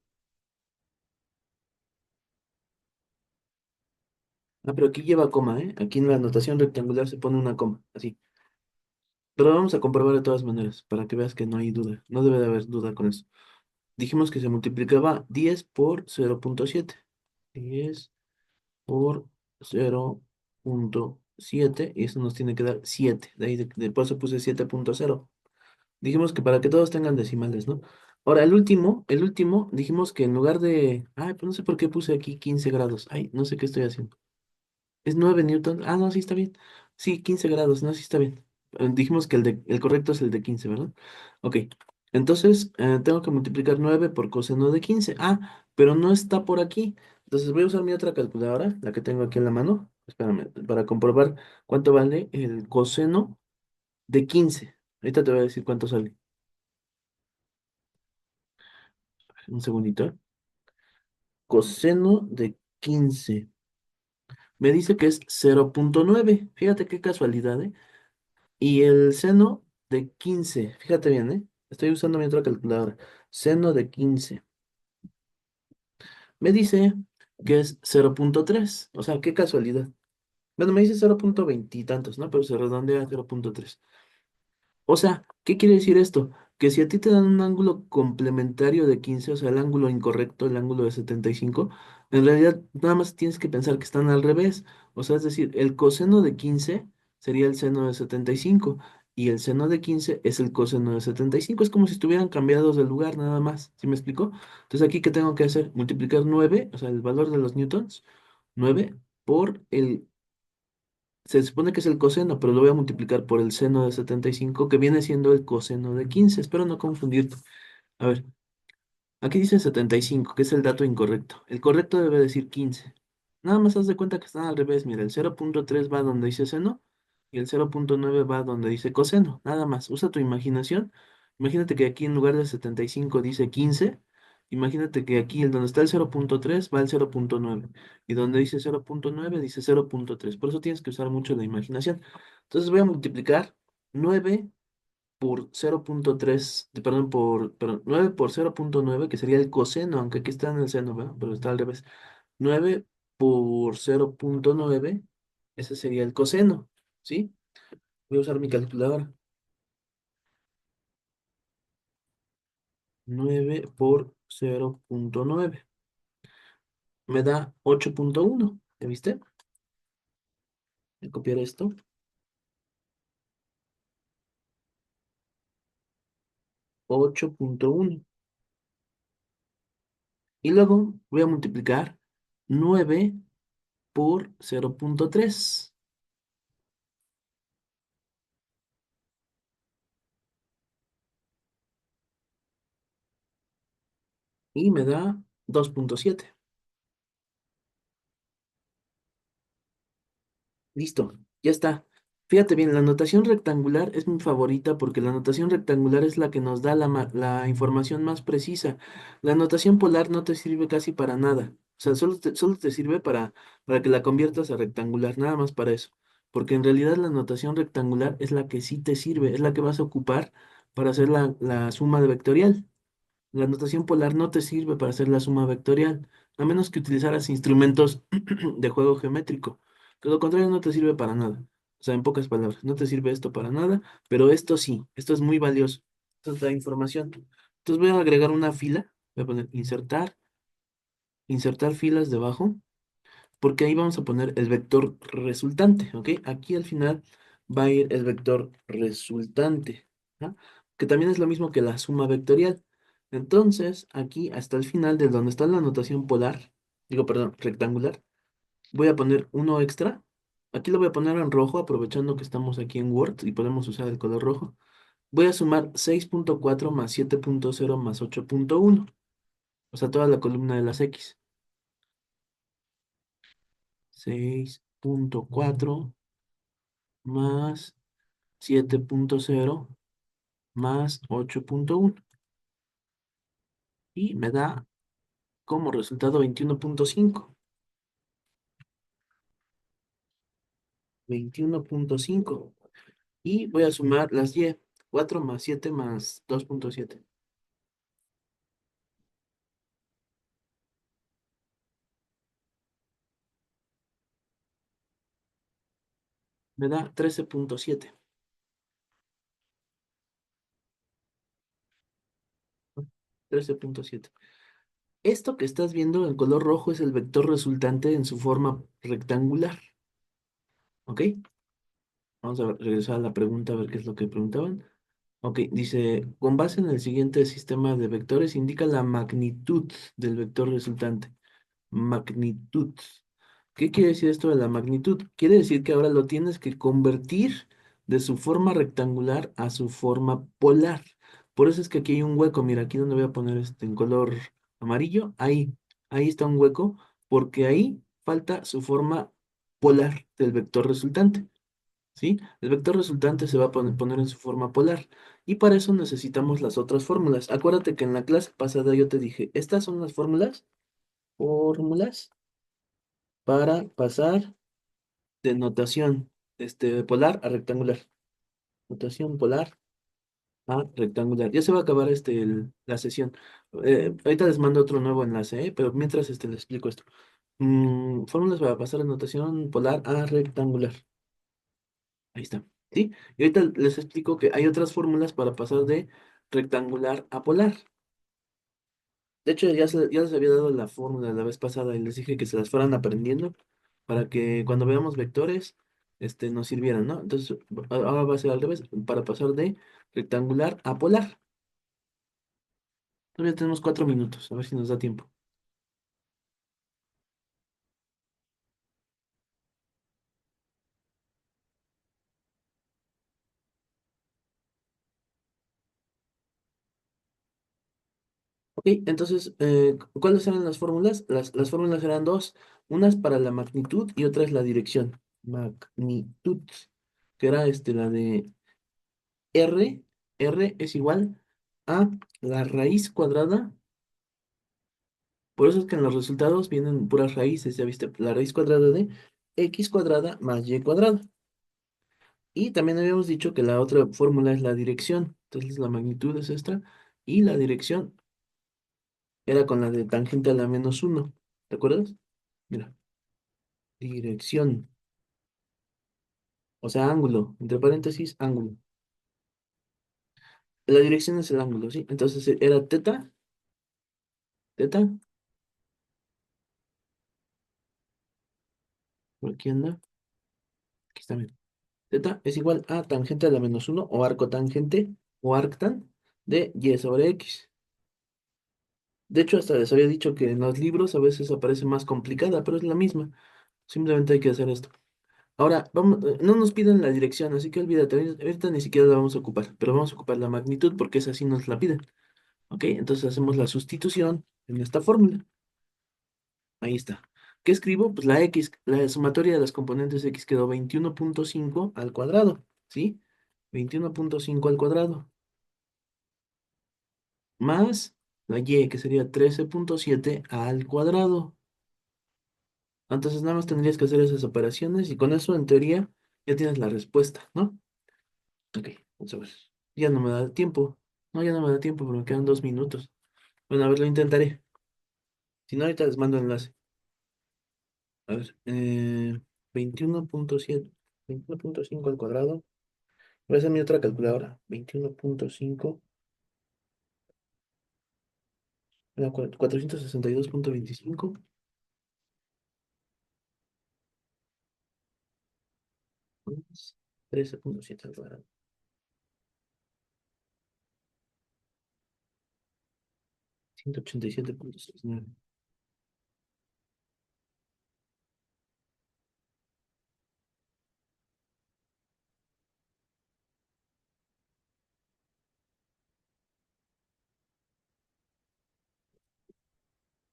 Ah, pero aquí lleva coma, ¿eh? Aquí en la notación rectangular se pone una coma, así. Pero lo vamos a comprobar de todas maneras, para que veas que no hay duda. No debe de haber duda con eso. Dijimos que se multiplicaba 10 por 0,7. 10 por 0,7 y eso nos tiene que dar 7. De ahí por eso puse 7,0. Dijimos que para que todos tengan decimales, ¿no? Ahora, el último, dijimos que en lugar de... Ay, pues no sé por qué puse aquí 15 grados. Ay, no sé qué estoy haciendo. Es 9 newtons. Ah, no, sí está bien. Sí, 15 grados, no, sí está bien. Dijimos que el correcto es el de 15, ¿verdad? Ok. Entonces, tengo que multiplicar 9 por coseno de 15. Ah, pero no está por aquí. Entonces voy a usar mi otra calculadora, la que tengo aquí en la mano. Espérame, para comprobar cuánto vale el coseno de 15. Ahorita te voy a decir cuánto sale. Un segundito. Coseno de 15. Me dice que es 0,9. Fíjate qué casualidad, ¿eh? Y el seno de 15, fíjate bien, ¿eh? Estoy usando mi otra calculadora. Seno de 15. Me dice que es 0,3. O sea, qué casualidad. Bueno, me dice 0,20 y tantos, ¿no? Pero se redondea a 0,3. O sea, ¿qué quiere decir esto? Que si a ti te dan un ángulo complementario de 15, o sea, el ángulo incorrecto, el ángulo de 75, en realidad nada más tienes que pensar que están al revés. O sea, es decir, el coseno de 15 sería el seno de 75 y el seno de 15 es el coseno de 75. Es como si estuvieran cambiados de lugar nada más. ¿Sí me explico? Entonces aquí, ¿qué tengo que hacer? Multiplicar 9, o sea, el valor de los newtons, 9 por se supone que es el coseno, pero lo voy a multiplicar por el seno de 75, que viene siendo el coseno de 15. Espero no confundirte. A ver, aquí dice 75, que es el dato incorrecto. El correcto debe decir 15. Nada más haz de cuenta que están al revés. Mira, el 0,3 va donde dice seno y el 0,9 va donde dice coseno. Nada más. Usa tu imaginación. Imagínate que aquí en lugar de 75 dice 15 Imagínate que aquí, el donde está el 0.3 va el 0.9. Y donde dice 0.9 dice 0.3. Por eso tienes que usar mucho la imaginación. Entonces voy a multiplicar 9 por 0.3, perdón, 9 por 0.9, que sería el coseno, aunque aquí está en el seno, ¿verdad? Pero está al revés. 9 por 0.9, ese sería el coseno, ¿sí? Voy a usar mi calculadora. 9 por 0.9 me da 8.1. ¿Ya viste? Voy a copiar esto. 8.1. Y luego voy a multiplicar 9 por 0.3 y me da 2.7. Listo, ya está. Fíjate bien, la notación rectangular es mi favorita porque la notación rectangular es la que nos da la información más precisa. La notación polar no te sirve casi para nada. O sea, solo te sirve para que la conviertas a rectangular, nada más para eso. Porque en realidad la notación rectangular es la que sí te sirve, es la que vas a ocupar para hacer la suma de vectorial. La notación polar no te sirve para hacer la suma vectorial, a menos que utilizaras instrumentos de juego geométrico. De lo contrario, no te sirve para nada. O sea, en pocas palabras, no te sirve esto para nada, pero esto sí, esto es muy valioso. Esto es la información. Entonces voy a agregar una fila, voy a poner insertar, insertar filas debajo, porque ahí vamos a poner el vector resultante, ¿ok? Aquí al final va a ir el vector resultante, ¿ah? Que también es lo mismo que la suma vectorial. Entonces, aquí hasta el final de donde está la notación polar, digo, perdón, rectangular, voy a poner uno extra. Aquí lo voy a poner en rojo, aprovechando que estamos aquí en Word y podemos usar el color rojo. Voy a sumar 6.4 más 7.0 más 8.1, o sea, toda la columna de las X. 6.4 más 7.0 más 8.1 y me da como resultado 21.5. 21.5. Y voy a sumar las Y. 4 más 7 más 2.7. Me da 13.7. 13.7. Esto que estás viendo en color rojo es el vector resultante en su forma rectangular. ¿Ok? Vamos a regresar a la pregunta a ver qué es lo que preguntaban. Ok, dice, con base en el siguiente sistema de vectores, indica la magnitud del vector resultante. Magnitud. ¿Qué quiere decir esto de la magnitud? Quiere decir que ahora lo tienes que convertir de su forma rectangular a su forma polar. Por eso es que aquí hay un hueco. Mira, aquí donde voy a poner este en color amarillo, ahí está un hueco, porque ahí falta su forma polar del vector resultante. ¿Sí? El vector resultante se va a poner en su forma polar. Y para eso necesitamos las otras fórmulas. Acuérdate que en la clase pasada yo te dije, estas son las fórmulas para pasar de notación polar a rectangular. Notación polar a rectangular. Ya se va a acabar la sesión. Ahorita les mando otro nuevo enlace, pero mientras les explico esto. Fórmulas para pasar de notación polar a rectangular. Ahí está. ¿Sí? Y ahorita les explico que hay otras fórmulas para pasar de rectangular a polar. De hecho, ya les había dado la fórmula la vez pasada y les dije que se las fueran aprendiendo para que cuando veamos vectores, nos sirvieran, ¿no? Entonces, ahora va a ser al revés, para pasar de rectangular a polar. Todavía tenemos 4 minutos, a ver si nos da tiempo. Ok, entonces, ¿cuáles eran las fórmulas? Las fórmulas eran dos, unas para la magnitud y otra es la dirección. Magnitud, que era la de R, R es igual a la raíz cuadrada Por eso es que en los resultados vienen puras raíces, ya viste, la raíz cuadrada de x cuadrada más y cuadrada. Y también habíamos dicho que la otra fórmula es la dirección. Entonces la magnitud es esta y la dirección era con la de tangente a la menos uno. ¿Te acuerdas? Mira, dirección, o sea, ángulo, entre paréntesis, ángulo. La dirección es el ángulo, ¿sí? Entonces era teta, teta, por aquí anda, aquí está bien. Teta es igual a tangente a la menos uno o arco tangente o arctan de y sobre x. De hecho, hasta les había dicho que en los libros a veces aparece más complicada, pero es la misma. Simplemente hay que hacer esto. Ahora, vamos, no nos piden la dirección, así que olvídate, ahorita ni siquiera la vamos a ocupar, pero vamos a ocupar la magnitud porque esa sí nos la piden. ¿Ok? Entonces hacemos la sustitución en esta fórmula. Ahí está. ¿Qué escribo? Pues la x, la sumatoria de las componentes x quedó 21,5 al cuadrado, ¿sí? 21,5 al cuadrado, más la y, que sería 13,7 al cuadrado. Entonces nada más tendrías que hacer esas operaciones y con eso, en teoría, ya tienes la respuesta, ¿no? Ok, vamos a ver. Ya no me da tiempo. No, ya no me da tiempo, pero me quedan 2 minutos. Bueno, a ver, lo intentaré. Si no, ahorita les mando el enlace. A ver, 21,7, 21,5 al cuadrado. Voy a hacer mi otra calculadora. 21,5, 462,25 más 13,7 al cuadrado. 187,69.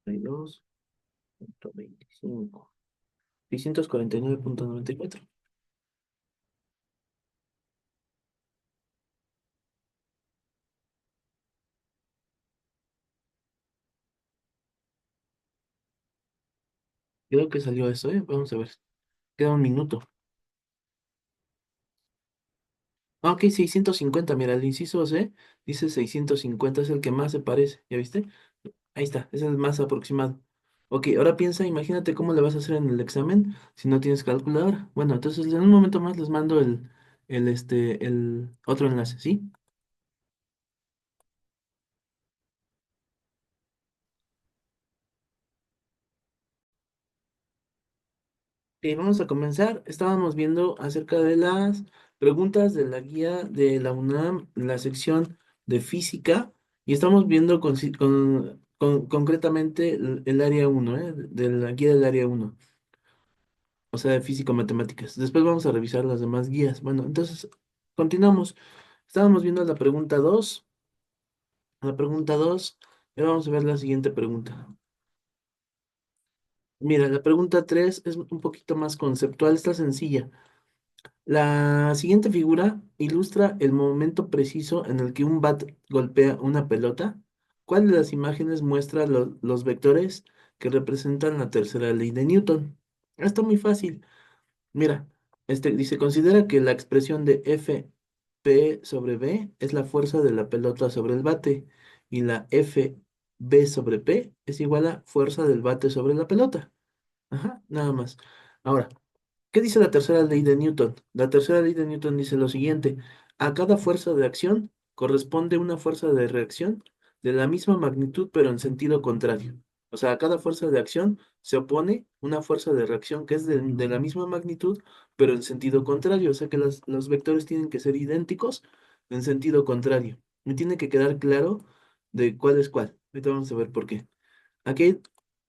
32,25. 649,94. Creo que salió eso, ¿eh? Vamos a ver. Queda un minuto. Ah, ok, 650. Mira, el inciso C dice 650, es el que más se parece. ¿Ya viste? Ahí está, es el más aproximado. Ok, ahora piensa, imagínate cómo le vas a hacer en el examen si no tienes calculadora. Bueno, entonces en un momento más les mando el otro enlace, ¿sí? Vamos a comenzar. Estábamos viendo acerca de las preguntas de la guía de la UNAM, la sección de física, y estamos viendo concretamente el área uno, de la guía del área uno, o sea, de físico-matemáticas. Después vamos a revisar las demás guías. Bueno, entonces, continuamos. Estábamos viendo la pregunta 2, y ahora vamos a ver la siguiente pregunta. Mira, la pregunta 3 es un poquito más conceptual, está sencilla. La siguiente figura ilustra el momento preciso en el que un bat golpea una pelota. ¿Cuál de las imágenes muestra los vectores que representan la tercera ley de Newton? Está muy fácil. Mira, dice, considera que la expresión de F P sobre B es la fuerza de la pelota sobre el bate y la F B sobre P es igual a fuerza del bate sobre la pelota. Ajá, nada más. Ahora, ¿qué dice la tercera ley de Newton? La tercera ley de Newton dice lo siguiente: a cada fuerza de acción corresponde una fuerza de reacción de la misma magnitud pero en sentido contrario. O sea, a cada fuerza de acción se opone una fuerza de reacción que es de la misma magnitud pero en sentido contrario. O sea que los vectores tienen que ser idénticos en sentido contrario. Me tiene que quedar claro de cuál es cuál. Ahorita vamos a ver por qué. Aquí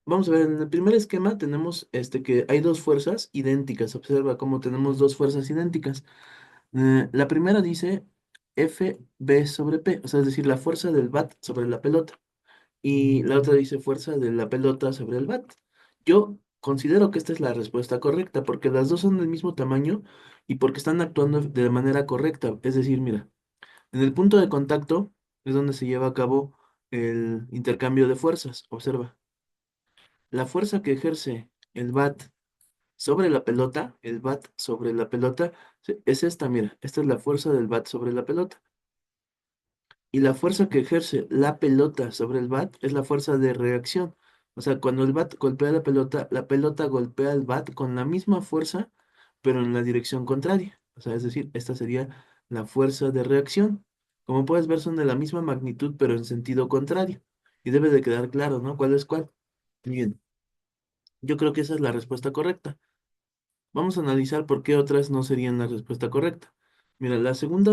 vamos a ver, en el primer esquema tenemos que hay dos fuerzas idénticas. Observa cómo tenemos dos fuerzas idénticas. La primera dice FB sobre P, o sea, es decir, la fuerza del bat sobre la pelota. Y la otra dice fuerza de la pelota sobre el bat. Yo considero que esta es la respuesta correcta, porque las dos son del mismo tamaño y porque están actuando de manera correcta. Es decir, mira, en el punto de contacto es donde se lleva a cabo el intercambio de fuerzas. Observa. La fuerza que ejerce el bat sobre la pelota, el bat sobre la pelota, es esta, mira, esta es la fuerza del bat sobre la pelota. Y la fuerza que ejerce la pelota sobre el bat es la fuerza de reacción. O sea, cuando el bat golpea la pelota golpea el bat con la misma fuerza, pero en la dirección contraria. O sea, es decir, esta sería la fuerza de reacción. Como puedes ver, son de la misma magnitud, pero en sentido contrario. Y debe de quedar claro, ¿no? ¿Cuál es cuál? Bien, yo creo que esa es la respuesta correcta. Vamos a analizar por qué otras no serían la respuesta correcta. Mira, la segunda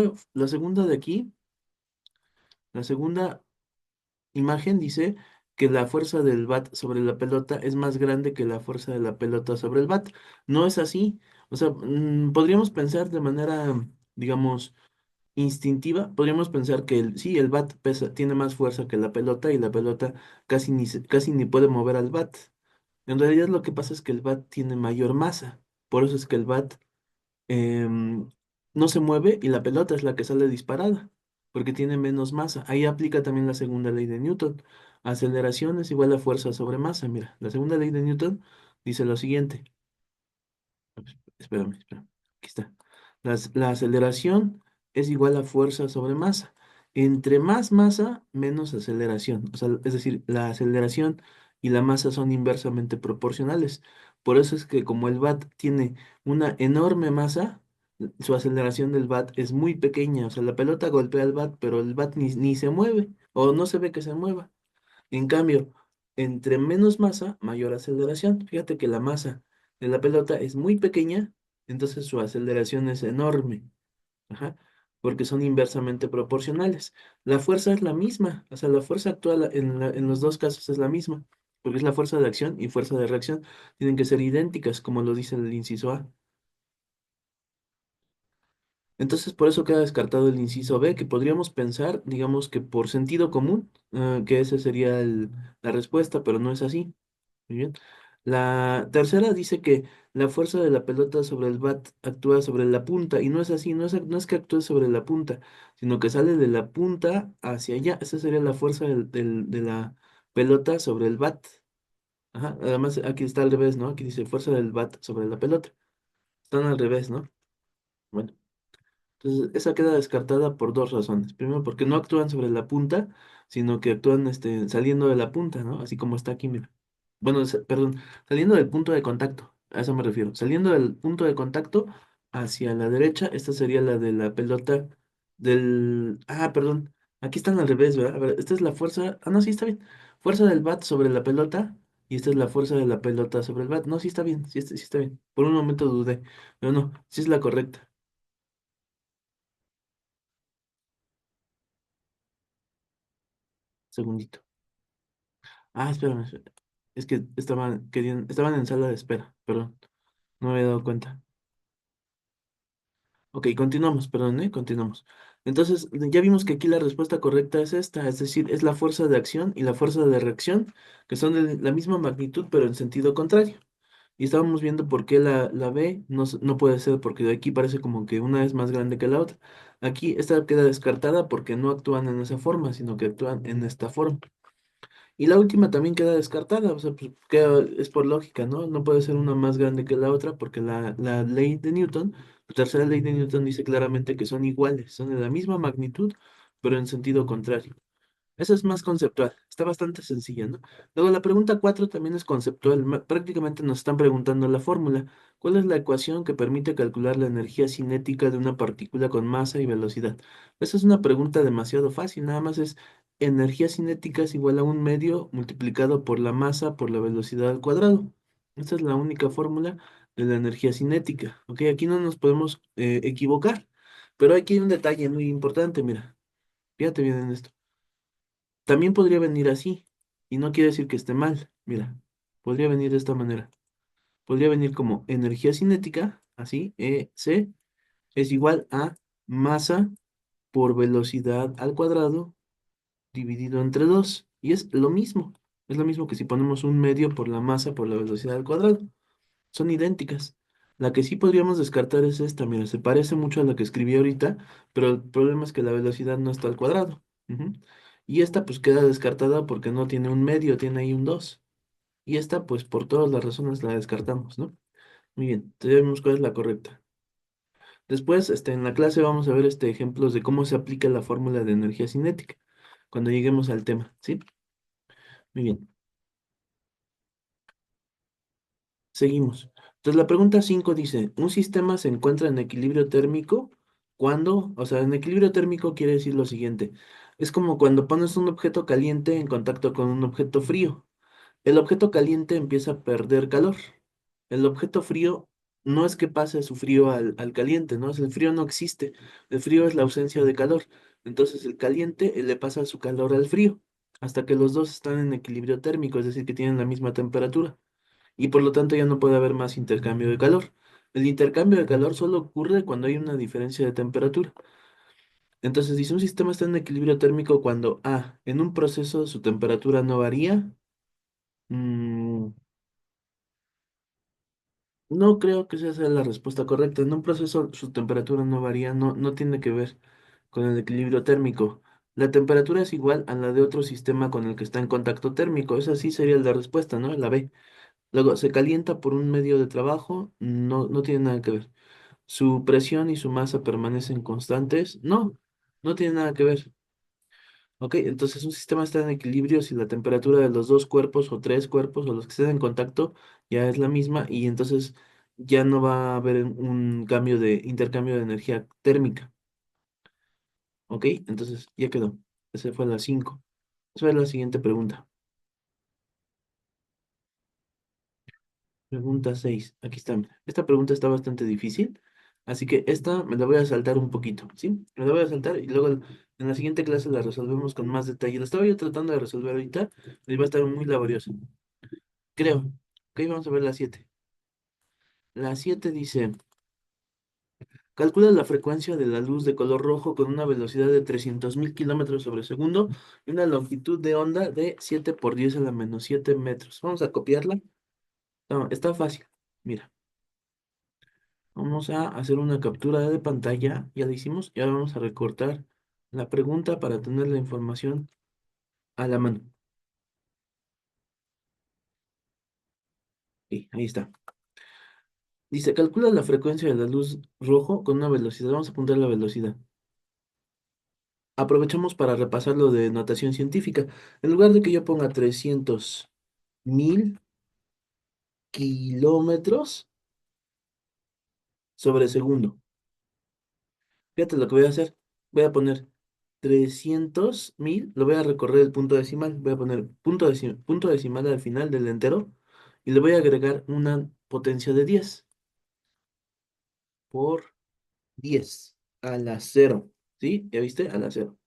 de aquí, la segunda imagen dice que la fuerza del bat sobre la pelota es más grande que la fuerza de la pelota sobre el bat. No es así. O sea, podríamos pensar de manera, digamos, instintiva, podríamos pensar que sí, el bat pesa, tiene más fuerza que la pelota y la pelota casi ni puede mover al bat. En realidad lo que pasa es que el bat tiene mayor masa. Por eso es que el bat em, no se mueve y la pelota es la que sale disparada, porque tiene menos masa. Ahí aplica también la segunda ley de Newton. Aceleración es igual a fuerza sobre masa. Mira, la segunda ley de Newton dice lo siguiente. Espérame. Aquí está. La aceleración es igual a fuerza sobre masa. Entre más masa, menos aceleración. O sea, es decir, la aceleración y la masa son inversamente proporcionales. Por eso es que como el bat tiene una enorme masa, su aceleración del bat es muy pequeña. O sea, la pelota golpea el bat, pero el bat ni se mueve o no se ve que se mueva. En cambio, entre menos masa, mayor aceleración. Fíjate que la masa de la pelota es muy pequeña, entonces su aceleración es enorme. Ajá, porque son inversamente proporcionales. La fuerza es la misma, o sea, la fuerza actual en los dos casos es la misma, porque es la fuerza de acción y fuerza de reacción. Tienen que ser idénticas, como lo dice el inciso A. Entonces, por eso queda descartado el inciso B, que podríamos pensar, digamos que por sentido común, que esa sería la respuesta, pero no es así. Muy bien. La tercera dice que la fuerza de la pelota sobre el bat actúa sobre la punta, y no es así, no es que actúe sobre la punta, sino que sale de la punta hacia allá. Esa sería la fuerza de la pelota sobre el bat. Ajá. Además, aquí está al revés, ¿no? Aquí dice fuerza del bat sobre la pelota. Están al revés, ¿no? Bueno. Entonces, esa queda descartada por dos razones. Primero, porque no actúan sobre la punta, sino que actúan saliendo de la punta, ¿no? Así como está aquí, mira. Bueno, perdón, saliendo del punto de contacto, a eso me refiero. Saliendo del punto de contacto hacia la derecha, esta sería la de la pelota del... Ah, perdón, aquí están al revés, ¿verdad? A ver, esta es la fuerza... Ah, no, sí está bien. Fuerza del bat sobre la pelota y esta es la fuerza de la pelota sobre el bat. No, sí está bien, sí está bien. Por un momento dudé, pero no, sí es la correcta. Segundito. Ah, espérame. Es que estaban en sala de espera, perdón, no me había dado cuenta. Ok, continuamos, perdón, continuamos. Entonces, ya vimos que aquí la respuesta correcta es esta, es decir, es la fuerza de acción y la fuerza de reacción, que son de la misma magnitud, pero en sentido contrario. Y estábamos viendo por qué la B no puede ser, porque de aquí parece como que una es más grande que la otra. Aquí esta queda descartada porque no actúan en esa forma, sino que actúan en esta forma. Y la última también queda descartada, o sea, pues es por lógica, ¿no? No puede ser una más grande que la otra porque la ley de Newton, la tercera ley de Newton dice claramente que son iguales, son de la misma magnitud, pero en sentido contrario. Esa es más conceptual, está bastante sencilla, ¿no? Luego la pregunta 4 también es conceptual, prácticamente nos están preguntando la fórmula. ¿Cuál es la ecuación que permite calcular la energía cinética de una partícula con masa y velocidad? Esa es una pregunta demasiado fácil, nada más es energía cinética es igual a un medio multiplicado por la masa por la velocidad al cuadrado. Esta es la única fórmula de la energía cinética, ¿ok? Aquí no nos podemos equivocar, pero aquí hay un detalle muy importante, mira, fíjate bien en esto. También podría venir así, y no quiere decir que esté mal. Mira, podría venir de esta manera. Podría venir como energía cinética, así, C, es igual a masa por velocidad al cuadrado dividido entre 2. Y es lo mismo. Es lo mismo que si ponemos un medio por la masa por la velocidad al cuadrado. Son idénticas. La que sí podríamos descartar es esta. Mira, se parece mucho a la que escribí ahorita, pero el problema es que la velocidad no está al cuadrado. Ujú. Y esta pues queda descartada porque no tiene un medio, tiene ahí un 2. Y esta, pues por todas las razones la descartamos, ¿no? Muy bien, entonces ya vimos cuál es la correcta. Después, en la clase vamos a ver ejemplos de cómo se aplica la fórmula de energía cinética, cuando lleguemos al tema, ¿sí? Muy bien, seguimos. Entonces la pregunta 5 dice, un sistema se encuentra en equilibrio térmico cuando, o sea, en equilibrio térmico quiere decir lo siguiente, es como cuando pones un objeto caliente en contacto con un objeto frío. El objeto caliente empieza a perder calor. El objeto frío no es que pase su frío al caliente, ¿no? El frío no existe. El frío es la ausencia de calor. Entonces el caliente le pasa su calor al frío, hasta que los dos están en equilibrio térmico, es decir, que tienen la misma temperatura. Y por lo tanto ya no puede haber más intercambio de calor. El intercambio de calor solo ocurre cuando hay una diferencia de temperatura. Entonces dice, un sistema está en equilibrio térmico cuando A, en un proceso su temperatura no varía. Mm, No creo que esa sea la respuesta correcta. En un proceso su temperatura no varía, no tiene que ver con el equilibrio térmico. La temperatura es igual a la de otro sistema con el que está en contacto térmico. Esa sí sería la respuesta, ¿no? La B. Luego, se calienta por un medio de trabajo, no tiene nada que ver. Su presión y su masa permanecen constantes, no tiene nada que ver. Ok, entonces un sistema está en equilibrio si la temperatura de los dos cuerpos o tres cuerpos o los que estén en contacto ya es la misma y entonces ya no va a haber un cambio de intercambio de energía térmica. Ok, entonces ya quedó. Esa fue la 5. Esa es la siguiente pregunta. Pregunta 6. Aquí está. Mira. Esta pregunta está bastante difícil, así que esta me la voy a saltar un poquito, ¿sí? Me la voy a saltar y luego en la siguiente clase la resolvemos con más detalle. La estaba yo tratando de resolver ahorita y va a estar muy laborioso. Creo. Ok, vamos a ver la 7. La 7 dice, calcula la frecuencia de la luz de color rojo con una velocidad de 300.000 kilómetros sobre segundo y una longitud de onda de 7 por 10 a la menos 7 metros. Vamos a copiarla. No, está fácil. Mira, vamos a hacer una captura de pantalla. Ya la hicimos. Y ahora vamos a recortar la pregunta para tener la información a la mano. Sí, ahí está. Dice, calcula la frecuencia de la luz rojo con una velocidad. Vamos a apuntar la velocidad. Aprovechamos para repasar lo de notación científica. En lugar de que yo ponga 300.000 kilómetros sobre segundo. Fíjate lo que voy a hacer. Voy a poner 300.000, lo voy a recorrer el punto decimal. Voy a poner punto decimal al final del entero y le voy a agregar una potencia de 10 por 10 a la cero. ¿Sí? ¿Ya viste? A la cero.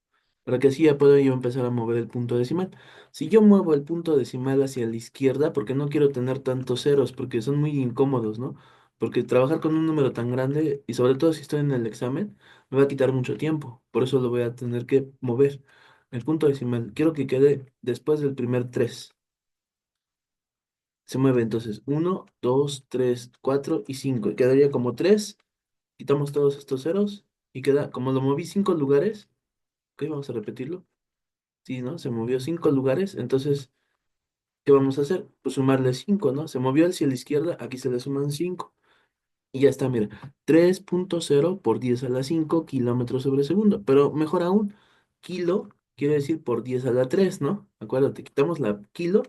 Para que así ya pueda yo empezar a mover el punto decimal. Si yo muevo el punto decimal hacia la izquierda, porque no quiero tener tantos ceros, porque son muy incómodos, ¿no? Porque trabajar con un número tan grande, y sobre todo si estoy en el examen, me va a quitar mucho tiempo. Por eso lo voy a tener que mover. El punto decimal, quiero que quede después del primer 3. Se mueve entonces uno, 2, 3, 4 y 5. Y quedaría como 3. Quitamos todos estos ceros y queda, como lo moví 5 lugares, ok, vamos a repetirlo. Sí, ¿no? Se movió 5 lugares, entonces, ¿qué vamos a hacer? Pues sumarle 5, ¿no? Se movió hacia la izquierda, aquí se le suman 5. Y ya está, mira, 3.0 por 10 a la 5 kilómetros sobre segundo. Pero mejor aún, kilo quiere decir por 10 a la 3, ¿no? Acuérdate, quitamos la kilo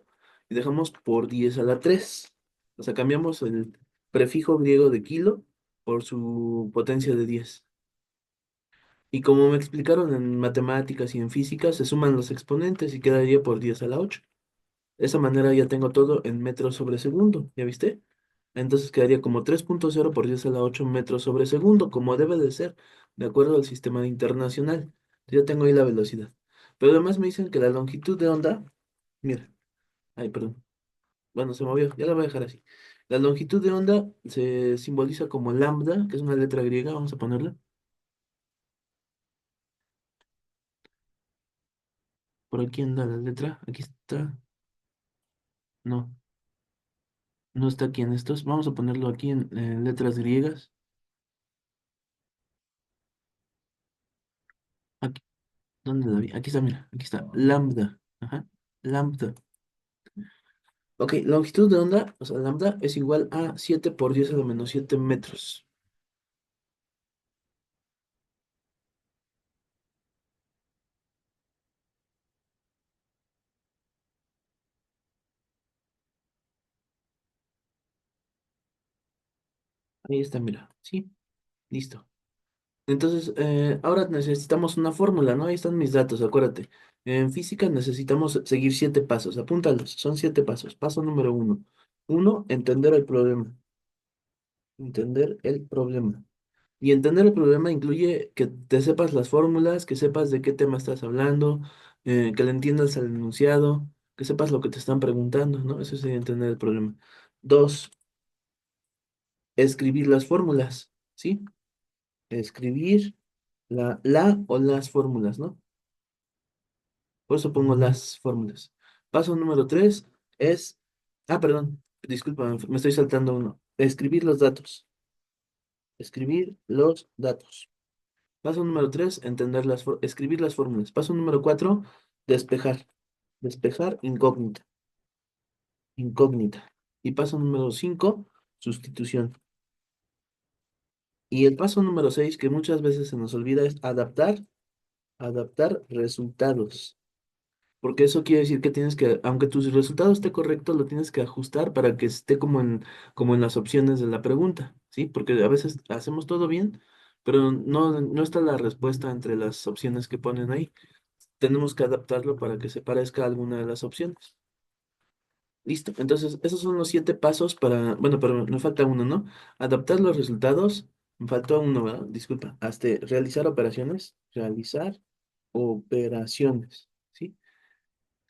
y dejamos por 10 a la 3. O sea, cambiamos el prefijo griego de kilo por su potencia de 10. Y como me explicaron en matemáticas y en física, se suman los exponentes y quedaría por 10 a la 8. De esa manera ya tengo todo en metros sobre segundo, ¿ya viste? Entonces quedaría como 3.0 por 10 a la 8 metros sobre segundo, como debe de ser, de acuerdo al sistema internacional. Ya tengo ahí la velocidad. Pero además me dicen que la longitud de onda, mira, ay, perdón, bueno, se movió, ya la voy a dejar así. La longitud de onda se simboliza como lambda, que es una letra griega, vamos a ponerla. Por aquí anda la letra, aquí está, no, no está aquí en estos. Vamos a ponerlo aquí en letras griegas. Aquí, ¿dónde la vi? Aquí está, mira, aquí está, lambda. Ajá, lambda. Ok, longitud de onda, o sea, lambda, es igual a 7 por 10 a la menos 7 metros. Ahí está, mira. Sí, listo. Entonces, ahora necesitamos una fórmula, ¿no? Ahí están mis datos, acuérdate. En física necesitamos seguir 7 pasos. Apúntalos, son 7 pasos. Paso número uno. Uno, entender el problema. Entender el problema. Y entender el problema incluye que te sepas las fórmulas, que sepas de qué tema estás hablando, que le entiendas al enunciado, que sepas lo que te están preguntando, ¿no? Eso sería entender el problema. Dos, escribir las fórmulas, ¿sí? Escribir la o las fórmulas, ¿no? Por eso pongo las fórmulas. Paso número tres es, perdón, disculpa, me estoy saltando uno. Escribir los datos. Escribir los datos. Paso número tres, escribir las fórmulas. Paso número cuatro, despejar. Despejar incógnita. Incógnita. Y paso número cinco, sustitución. Y el paso número seis, que muchas veces se nos olvida, es adaptar. Adaptar resultados. Porque eso quiere decir que tienes que, aunque tu resultado esté correcto, lo tienes que ajustar para que esté como en las opciones de la pregunta, ¿sí? Porque a veces hacemos todo bien, pero no está la respuesta entre las opciones que ponen ahí. Tenemos que adaptarlo para que se parezca a alguna de las opciones. Listo. Entonces, esos son los 7 pasos para, bueno, pero me falta uno, ¿no? Adaptar los resultados. Me faltó uno, ¿verdad? Disculpa. Hasta realizar operaciones. Realizar operaciones. ¿Sí?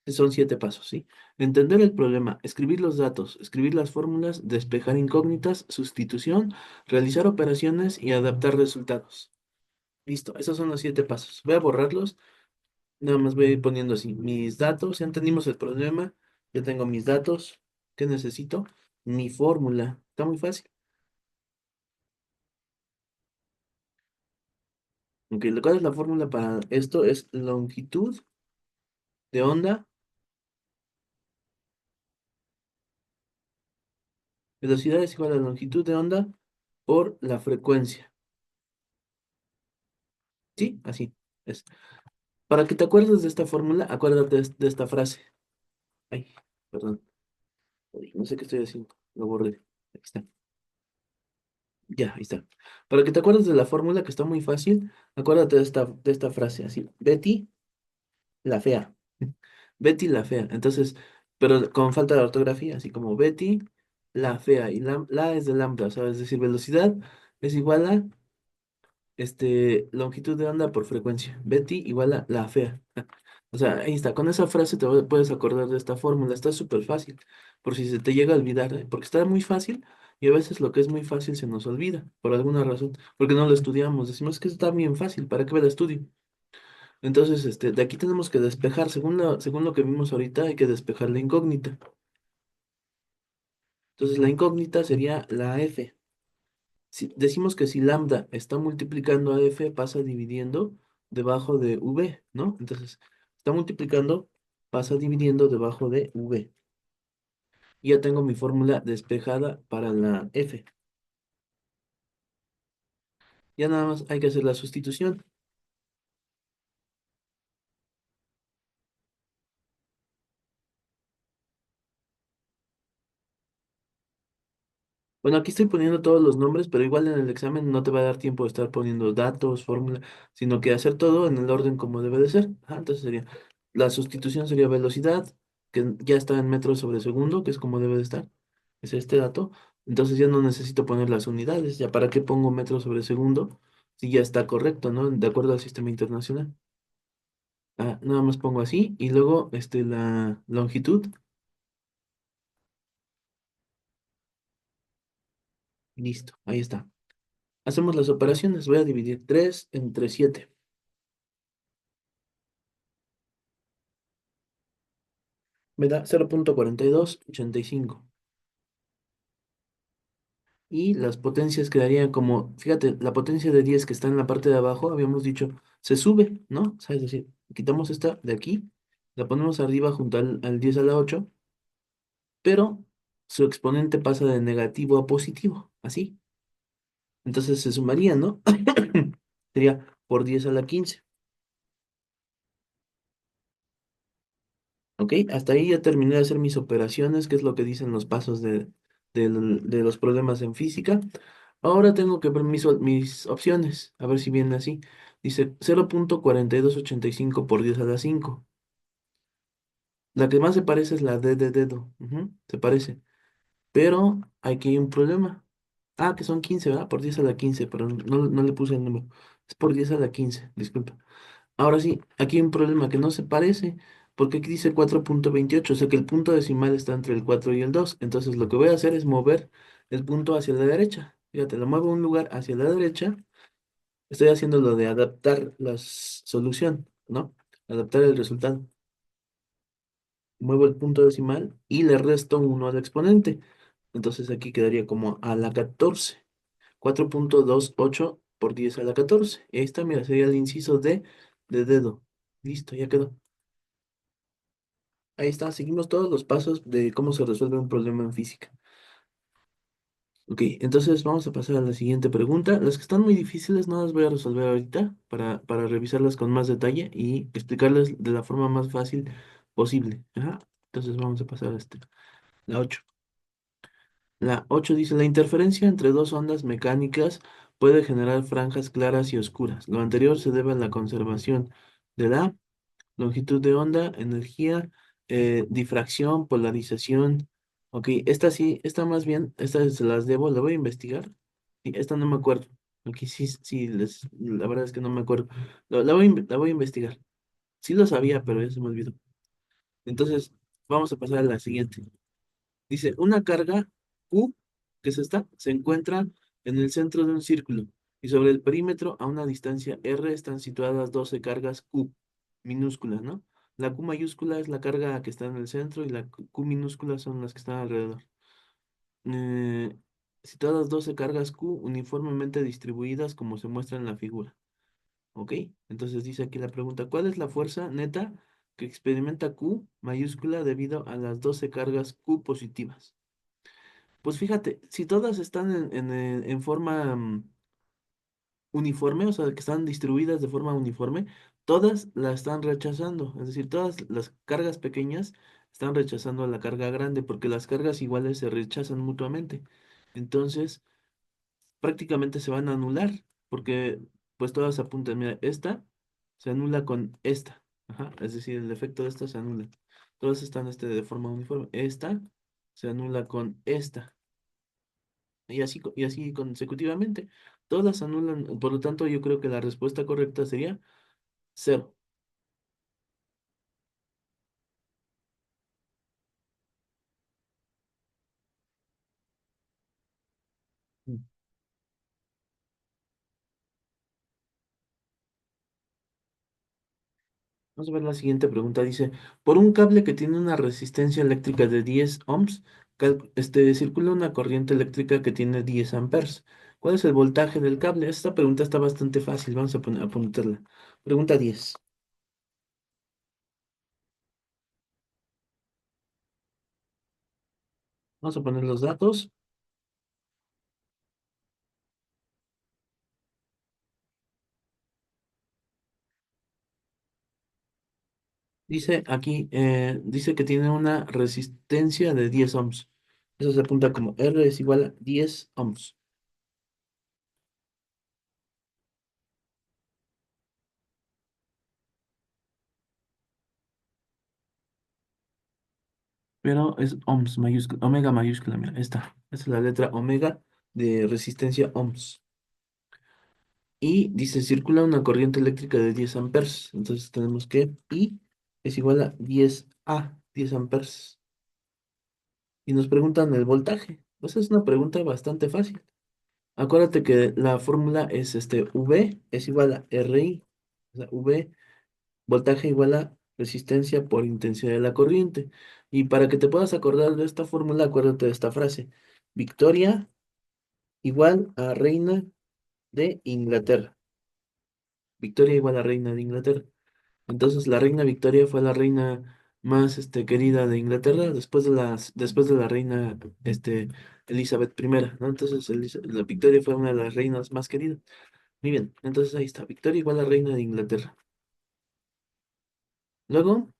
Son 7 pasos, ¿sí? Entender el problema, escribir los datos, escribir las fórmulas, despejar incógnitas, sustitución, realizar operaciones y adaptar resultados. Listo, esos son los 7 pasos. Voy a borrarlos, nada más voy a ir poniendo así. Mis datos, ya entendimos el problema, ya tengo mis datos. ¿Qué necesito? Mi fórmula. Está muy fácil. Ok, ¿cuál es la fórmula para esto? Es longitud de onda, velocidad es igual a longitud de onda por la frecuencia. ¿Sí? Así es. Para que te acuerdes de esta fórmula, acuérdate de esta frase. Ay, perdón. Ay, no sé qué estoy haciendo. Lo borré. Ahí está. Ya, ahí está. Para que te acuerdes de la fórmula, que está muy fácil, acuérdate de esta frase. Así. Betty, la fea. Betty, la fea. Entonces, pero con falta de ortografía. Así como Betty, la fea. Y la es de lambda. O sea, es decir, velocidad es igual a longitud de onda por frecuencia. Betty igual a la fea. O sea, ahí está. Con esa frase puedes acordar de esta fórmula. Está súper fácil. Por si se te llega a olvidar, ¿eh? Porque está muy fácil y a veces lo que es muy fácil se nos olvida por alguna razón. Porque no lo estudiamos. Decimos que está bien fácil. ¿Para qué me la estudio? Entonces, de aquí tenemos que despejar. Según lo que vimos ahorita, hay que despejar la incógnita. Entonces, la incógnita sería la f. Si, decimos que si lambda está multiplicando a f, pasa dividiendo debajo de v, ¿no? Entonces, está multiplicando, pasa dividiendo debajo de v. Y ya tengo mi fórmula despejada para la f. Ya nada más hay que hacer la sustitución. Bueno, aquí estoy poniendo todos los nombres, pero igual en el examen no te va a dar tiempo de estar poniendo datos, fórmula, sino que hacer todo en el orden como debe de ser. Entonces la sustitución sería velocidad, que ya está en metros sobre segundo, que es como debe de estar. Es este dato. Entonces ya no necesito poner las unidades. ¿Ya para qué pongo metros sobre segundo? Si ya está correcto, ¿no? De acuerdo al sistema internacional. Nada más pongo así y luego la longitud. Listo, ahí está. Hacemos las operaciones. Voy a dividir 3 entre 7. Me da 0,4285. Y las potencias quedarían como, fíjate, la potencia de 10 que está en la parte de abajo, habíamos dicho, se sube, ¿no? O sea, es decir, quitamos esta de aquí, la ponemos arriba junto al 10 a la 8 pero su exponente pasa de negativo a positivo, así. Entonces se sumaría, ¿no? Sería por 10 a la 15. ¿Ok? Hasta ahí ya terminé de hacer mis operaciones, que es lo que dicen los pasos de los problemas en física. Ahora tengo que ver mis opciones, a ver si viene así. Dice 0.4285 por 10 a la 5. La que más se parece es la D de dedo. Ujú, se parece. Pero aquí hay un problema. Ah, que son 15, ¿verdad? Por 10 a la 15, pero no le puse el número. Es por 10 a la 15, disculpa. Ahora sí, aquí hay un problema que no se parece, porque aquí dice 4.28, o sea que el punto decimal está entre el 4 y el 2. Entonces lo que voy a hacer es mover el punto hacia la derecha. Fíjate, lo muevo a un lugar hacia la derecha. Estoy haciendo lo de adaptar la solución, ¿no? Adaptar el resultado. Muevo el punto decimal y le resto uno al exponente. Entonces aquí quedaría como a la 14. 4.28 por 10 a la 14. Y ahí está, mira, sería el inciso D de dedo. Listo, ya quedó. Ahí está, seguimos todos los pasos de cómo se resuelve un problema en física. Ok, entonces vamos a pasar a la siguiente pregunta. Las que están muy difíciles no las voy a resolver ahorita para revisarlas con más detalle y explicarles de la forma más fácil posible. Ajá. Entonces vamos a pasar a la 8. La 8 dice, la interferencia entre dos ondas mecánicas puede generar franjas claras y oscuras. Lo anterior se debe a la conservación de la longitud de onda, energía, difracción, polarización. Ok, esta sí, esta más bien, estas se las debo, la voy a investigar. Y esta no me acuerdo. Aquí sí, sí, la verdad es que no me acuerdo. La voy a investigar. Sí lo sabía, pero ya se me olvidó. Entonces, vamos a pasar a la siguiente. Dice, una carga Q, que es esta, se encuentra en el centro de un círculo y sobre el perímetro a una distancia R están situadas 12 cargas Q minúsculas, ¿no? La Q mayúscula es la carga que está en el centro y la Q minúscula son las que están alrededor. Eh, situadas 12 cargas Q uniformemente distribuidas como se muestra en la figura, ¿ok? Entonces dice aquí la pregunta, ¿cuál es la fuerza neta que experimenta Q mayúscula debido a las 12 cargas Q positivas? Pues fíjate, si todas están en forma uniforme, o sea, que están distribuidas de forma uniforme, todas la están rechazando. Es decir, todas las cargas pequeñas están rechazando a la carga grande porque las cargas iguales se rechazan mutuamente. Entonces, prácticamente se van a anular porque pues todas apuntan, mira, esta se anula con esta. Ajá, es decir, el efecto de esta se anula. Todas están de forma uniforme. Esta se anula con esta. Y así consecutivamente. Todas anulan, por lo tanto, yo creo que la respuesta correcta sería cero. Mm. Vamos a ver la siguiente pregunta. Dice, por un cable que tiene una resistencia eléctrica de 10 ohms, circula una corriente eléctrica que tiene 10 amperes. ¿Cuál es el voltaje del cable? Esta pregunta está bastante fácil. Vamos a apuntarla. Pregunta 10. Vamos a poner los datos. Dice aquí, dice que tiene una resistencia de 10 ohms. Eso se apunta como R es igual a 10 ohms. Pero es ohms mayúscula, omega mayúscula, mira, esta. Esta es la letra omega de resistencia ohms. Y dice, circula una corriente eléctrica de 10 amperes. Entonces tenemos que I es igual a 10 amperes. Y nos preguntan el voltaje. Pues es una pregunta bastante fácil. Acuérdate que la fórmula es V es igual a RI. O sea, V, voltaje igual a resistencia por intensidad de la corriente. Y para que te puedas acordar de esta fórmula, acuérdate de esta frase. Victoria igual a reina de Inglaterra. Victoria igual a reina de Inglaterra. Entonces la reina Victoria fue la reina. más querida de Inglaterra después de la reina Elizabeth I, ¿no? Entonces la Victoria fue una de las reinas más queridas. Muy bien, entonces ahí está, Victoria igual a reina de Inglaterra. Luego,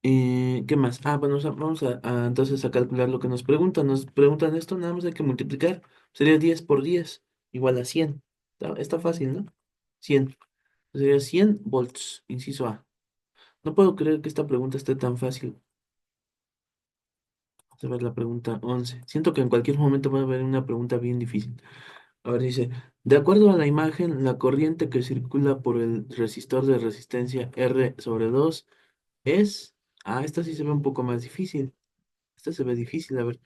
¿qué más? Ah, bueno, vamos entonces a calcular lo que nos preguntan. Nos preguntan esto, nada más hay que multiplicar. Sería 10 por 10 igual a 100. Está fácil, ¿no? 100. Sería 100 volts, inciso A. No puedo creer que esta pregunta esté tan fácil. Vamos a ver la pregunta 11. Siento que en cualquier momento va a haber una pregunta bien difícil. A ver, dice, de acuerdo a la imagen, la corriente que circula por el resistor de resistencia R/2 es... Ah, esta sí se ve un poco más difícil. Esta se ve difícil, a ver.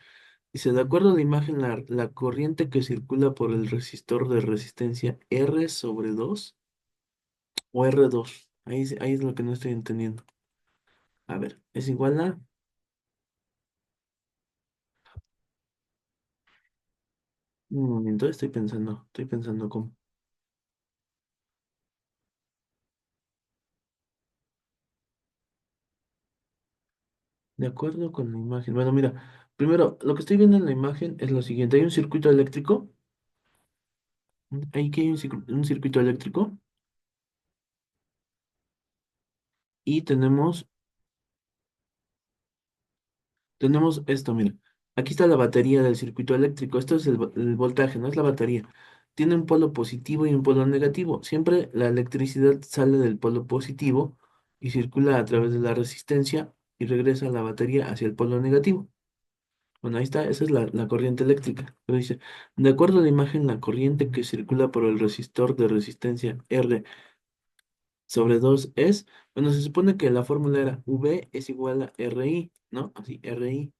Dice, de acuerdo a la imagen, la corriente que circula por el resistor de resistencia R/2 o R2. Ahí es lo que no estoy entendiendo. A ver, es igual a... Un momento, estoy pensando cómo. De acuerdo con la imagen. Bueno, mira, primero, lo que estoy viendo en la imagen es lo siguiente. Hay un circuito eléctrico. Ahí que hay un circuito eléctrico. Y tenemos esto, mira. Aquí está la batería del circuito eléctrico. Esto es el voltaje, no es la batería. Tiene un polo positivo y un polo negativo. Siempre la electricidad sale del polo positivo y circula a través de la resistencia y regresa a la batería hacia el polo negativo. Bueno, ahí está, esa es la corriente eléctrica. Pero dice, de acuerdo a la imagen, la corriente que circula por el resistor de resistencia R/2 es, bueno, se supone que la fórmula era V es igual a RI, ¿no? Así, RI.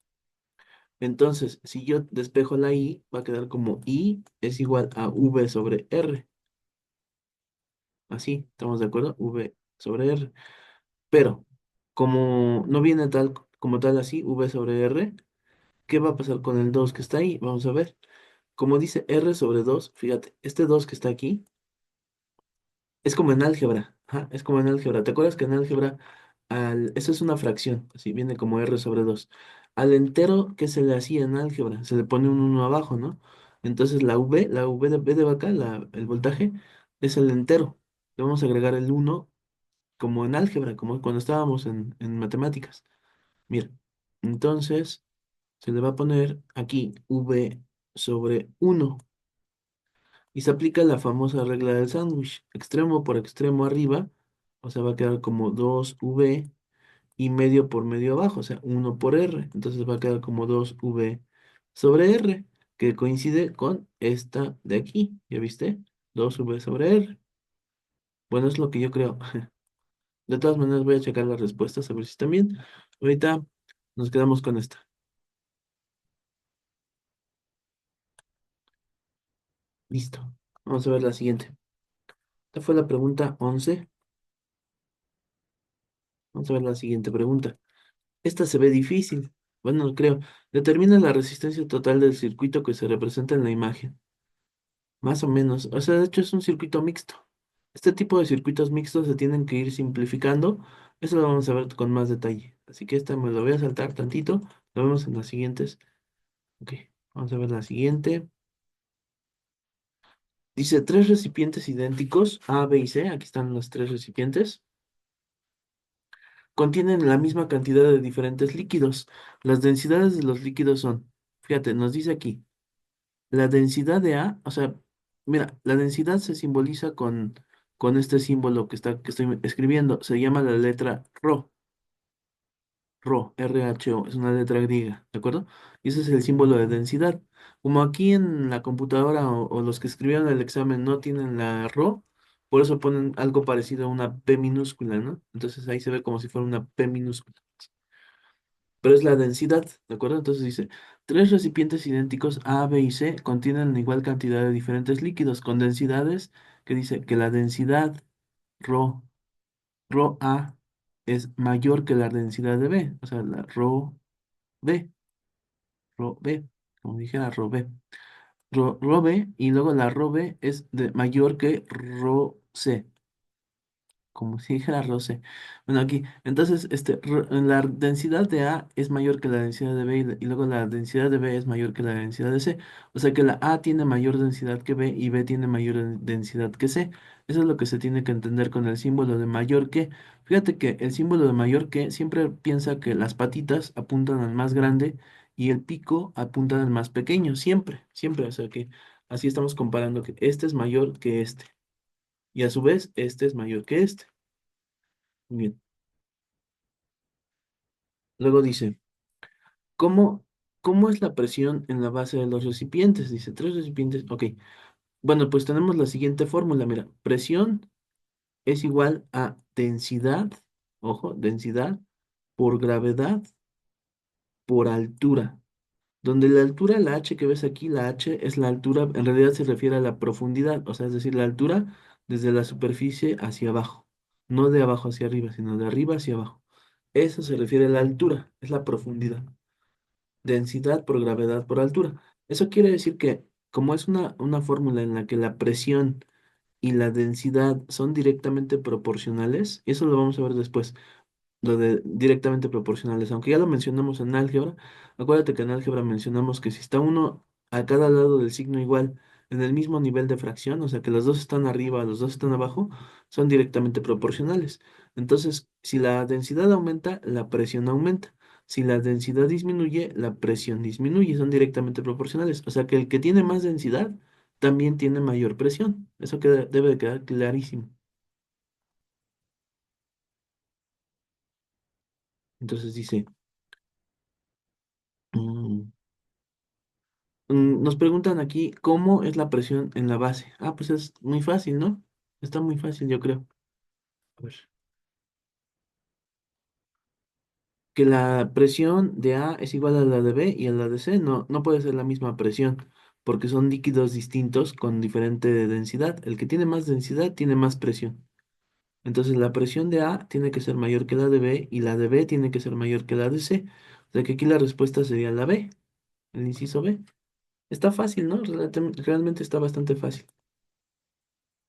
Entonces, si yo despejo la I, va a quedar como I es igual a V sobre R. Así, ¿estamos de acuerdo? V sobre R. Pero, como no viene como tal así, V sobre R, ¿qué va a pasar con el 2 que está ahí? Vamos a ver. Como dice R/2, fíjate, este 2 que está aquí es como en álgebra. Ajá, es como en álgebra. ¿Te acuerdas que en álgebra, eso es una fracción, así viene como R/2? Al entero, ¿qué se le hacía en álgebra? Se le pone un uno abajo, ¿no? Entonces la V de vaca, el voltaje, es el entero. Le vamos a agregar el uno como en álgebra, como cuando estábamos en matemáticas. Mira, entonces se le va a poner aquí V sobre uno. Y se aplica la famosa regla del sándwich, extremo por extremo arriba, o sea, va a quedar como 2V y medio por medio abajo, o sea, uno por R. Entonces va a quedar como 2V sobre R, que coincide con esta de aquí, ¿ya viste? 2V sobre R. Bueno, es lo que yo creo. De todas maneras, voy a checar las respuestas a ver si están bien. Ahorita nos quedamos con esta. Listo. Vamos a ver la siguiente. Esta fue la pregunta 11. Vamos a ver la siguiente pregunta. Esta se ve difícil. Bueno, no creo. Determina la resistencia total del circuito que se representa en la imagen. Más o menos. O sea, de hecho es un circuito mixto. Este tipo de circuitos mixtos se tienen que ir simplificando. Eso lo vamos a ver con más detalle. Así que esta me lo voy a saltar tantito. Lo vemos en las siguientes. Ok, vamos a ver la siguiente. Dice tres recipientes idénticos, A, B y C. Aquí están los tres recipientes. Contienen la misma cantidad de diferentes líquidos. Las densidades de los líquidos son, fíjate, nos dice aquí. La densidad de A, o sea, mira, la densidad se simboliza con este símbolo que estoy escribiendo. Se llama la letra RHO, es una letra griega, ¿de acuerdo? Y ese es el símbolo de densidad. Como aquí en la computadora o los que escribieron el examen no tienen la Rho, por eso ponen algo parecido a una P minúscula, ¿no? Entonces ahí se ve como si fuera una P minúscula, pero es la densidad, ¿de acuerdo? Entonces dice, tres recipientes idénticos A, B y C contienen igual cantidad de diferentes líquidos con densidades que dice que la densidad ρ, ρA es mayor que la densidad de B, o sea, la B, ρB, como dijera ρB. ρB y luego la ρB es mayor que ρC. como si dijera roce. Bueno, aquí, entonces, la densidad de A es mayor que la densidad de B y luego la densidad de B es mayor que la densidad de C. O sea que la A tiene mayor densidad que B y B tiene mayor densidad que C. Eso es lo que se tiene que entender con el símbolo de mayor que. Fíjate que el símbolo de mayor que siempre piensa que las patitas apuntan al más grande y el pico apunta al más pequeño, siempre, siempre. O sea que así estamos comparando que este es mayor que este. Y a su vez, este es mayor que este. Bien. Luego dice, ¿cómo, cómo es la presión en la base de los recipientes? Dice, tres recipientes. Ok. Bueno, pues tenemos la siguiente fórmula. Mira, presión es igual a densidad, ojo, densidad por gravedad por altura. Donde la altura, la H que ves aquí, la H es la altura, en realidad se refiere a la profundidad, o sea, es decir, la altura desde la superficie hacia abajo. No de abajo hacia arriba, sino de arriba hacia abajo. Eso se refiere a la altura, es la profundidad. Densidad por gravedad por altura. Eso quiere decir que como es una fórmula en la que la presión y la densidad son directamente proporcionales, y eso lo vamos a ver después, lo de directamente proporcionales, aunque ya lo mencionamos en álgebra, acuérdate que en álgebra mencionamos que si está uno a cada lado del signo igual en el mismo nivel de fracción, o sea que los dos están arriba, los dos están abajo, son directamente proporcionales. Entonces, si la densidad aumenta, la presión aumenta. Si la densidad disminuye, la presión disminuye, son directamente proporcionales. O sea que el que tiene más densidad también tiene mayor presión. Eso debe de quedar clarísimo. Entonces dice, mm, nos preguntan aquí cómo es la presión en la base. Ah, pues es muy fácil, ¿no? Está muy fácil, yo creo. A ver. Que la presión de A es igual a la de B y a la de C. No, no puede ser la misma presión, porque son líquidos distintos con diferente densidad. El que tiene más densidad tiene más presión. Entonces la presión de A tiene que ser mayor que la de B y la de B tiene que ser mayor que la de C. O sea que aquí la respuesta sería la B, el inciso B. Está fácil, ¿no? Realmente está bastante fácil.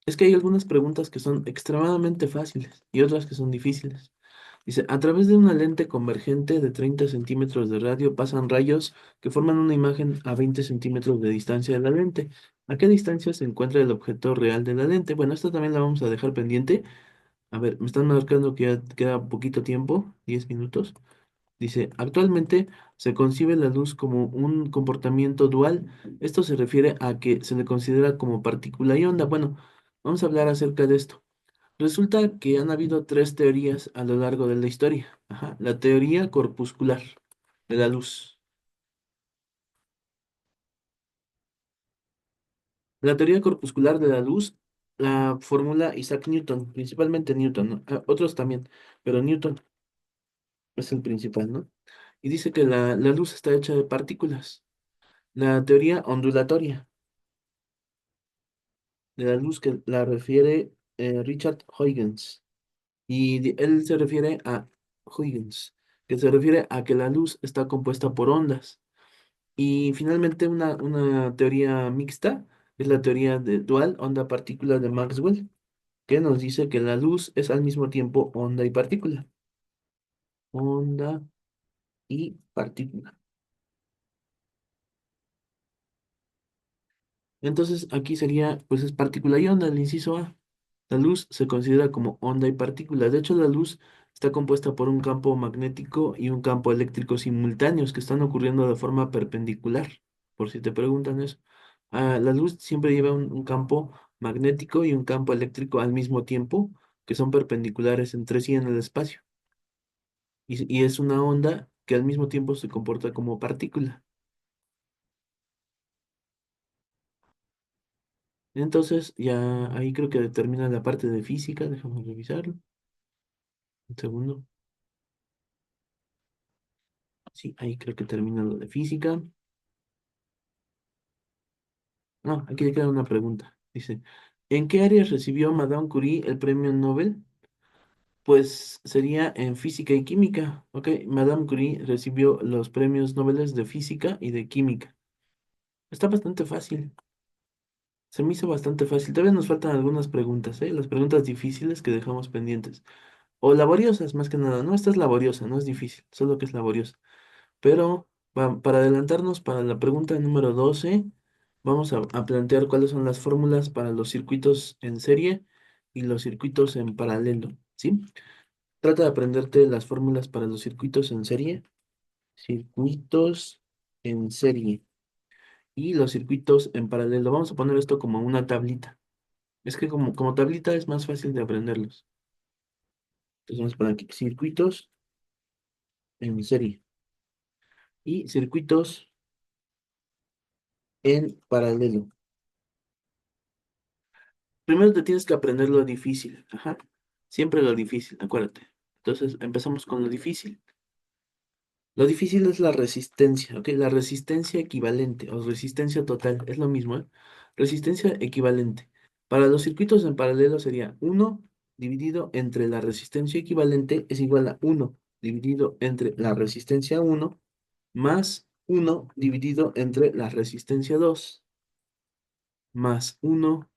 Es que hay algunas preguntas que son extremadamente fáciles y otras que son difíciles. Dice, a través de una lente convergente de 30 centímetros de radio pasan rayos que forman una imagen a 20 centímetros de distancia de la lente. ¿A qué distancia se encuentra el objeto real de la lente? Bueno, esta también la vamos a dejar pendiente. A ver, me están marcando que ya queda poquito tiempo, 10 minutos. Dice, actualmente se concibe la luz como un comportamiento dual. Esto se refiere a que se le considera como partícula y onda. Bueno, vamos a hablar acerca de esto. Resulta que han habido tres teorías a lo largo de la historia. Ajá, la teoría corpuscular de la luz. La teoría corpuscular de la luz la formula Isaac Newton, principalmente Newton, ¿no? Otros también, pero Newton es el principal, ¿no? Y dice que la luz está hecha de partículas. La teoría ondulatoria de la luz que la refiere Richard Huygens. Y él se refiere a Huygens, que se refiere a que la luz está compuesta por ondas. Y finalmente una teoría mixta es la teoría de dual onda-partícula de Maxwell, que nos dice que la luz es al mismo tiempo onda y partícula. Onda y partícula. Entonces aquí sería, pues es partícula y onda, el inciso A. La luz se considera como onda y partícula. De hecho, la luz está compuesta por un campo magnético y un campo eléctrico simultáneos que están ocurriendo de forma perpendicular, por si te preguntan eso. La luz siempre lleva un campo magnético y un campo eléctrico al mismo tiempo, que son perpendiculares entre sí en el espacio. Y es una onda que al mismo tiempo se comporta como partícula. Entonces, ya ahí creo que termina la parte de física. Déjame revisarlo. Un segundo. Sí, ahí creo que termina lo de física. No, aquí le queda una pregunta. Dice, ¿en qué áreas recibió Madame Curie el premio Nobel? Pues sería en física y química. Ok, Madame Curie recibió los premios Nobel de física y de química. Está bastante fácil. Se me hizo bastante fácil. Todavía nos faltan algunas preguntas, ¿eh? Las preguntas difíciles que dejamos pendientes. O laboriosas, más que nada. No, esta es laboriosa, no es difícil, solo que es laboriosa. Pero para adelantarnos para la pregunta número 12, vamos a plantear cuáles son las fórmulas para los circuitos en serie y los circuitos en paralelo, ¿sí? Trata de aprenderte las fórmulas para los circuitos en serie, circuitos en serie y los circuitos en paralelo. Vamos a poner esto como una tablita. Es que como tablita es más fácil de aprenderlos. Entonces vamos a poner aquí circuitos en serie y circuitos en paralelo. Primero te tienes que aprender lo difícil, ajá. Siempre lo difícil, acuérdate. Entonces empezamos con lo difícil. Lo difícil es la resistencia, ¿ok? La resistencia equivalente o resistencia total, es lo mismo, ¿eh? Resistencia equivalente. Para los circuitos en paralelo sería uno dividido entre la resistencia equivalente es igual a uno dividido entre la resistencia uno más uno dividido entre la resistencia 2 más uno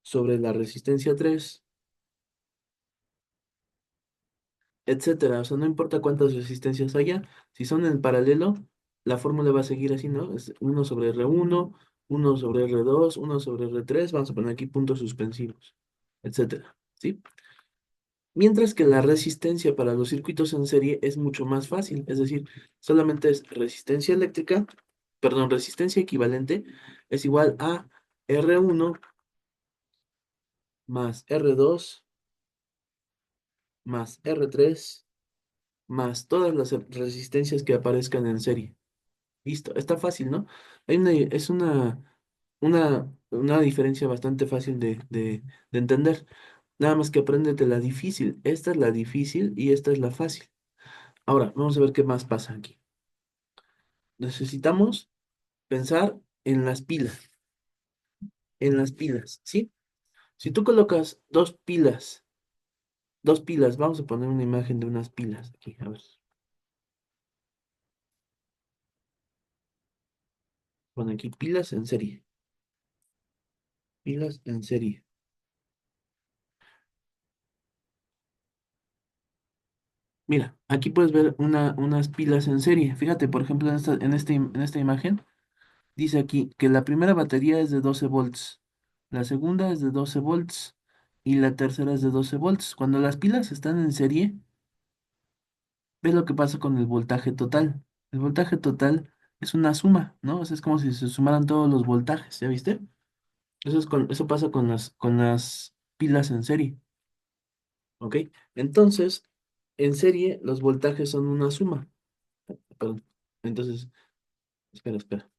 sobre la resistencia 3, etcétera. O sea, no importa cuántas resistencias haya, si son en paralelo, la fórmula va a seguir así, ¿no? Es uno sobre R1, uno sobre R2, uno sobre R3, vamos a poner aquí puntos suspensivos, etcétera, ¿sí? Mientras que la resistencia para los circuitos en serie es mucho más fácil, es decir, solamente es resistencia eléctrica, perdón, resistencia equivalente es igual a R1 más R2 más R3 más todas las resistencias que aparezcan en serie. Listo, está fácil, ¿no? Es una diferencia bastante fácil de entender. Nada más que apréndete la difícil. Esta es la difícil y esta es la fácil. Ahora, vamos a ver qué más pasa aquí. Necesitamos pensar en las pilas, ¿sí? Si tú colocas dos pilas, vamos a poner una imagen de unas pilas aquí, a ver, pon aquí pilas en serie. Mira, aquí puedes ver unas pilas en serie. Fíjate, por ejemplo, en esta imagen, dice aquí que la primera batería es de 12 volts, la segunda es de 12 volts y la tercera es de 12 volts. Cuando las pilas están en serie, ves lo que pasa con el voltaje total. El voltaje total es una suma, ¿no? O sea, es como si se sumaran todos los voltajes, ¿ya viste? Eso pasa con las pilas en serie, ¿ok? Entonces, en serie los voltajes son una suma. Perdón. Entonces, espera.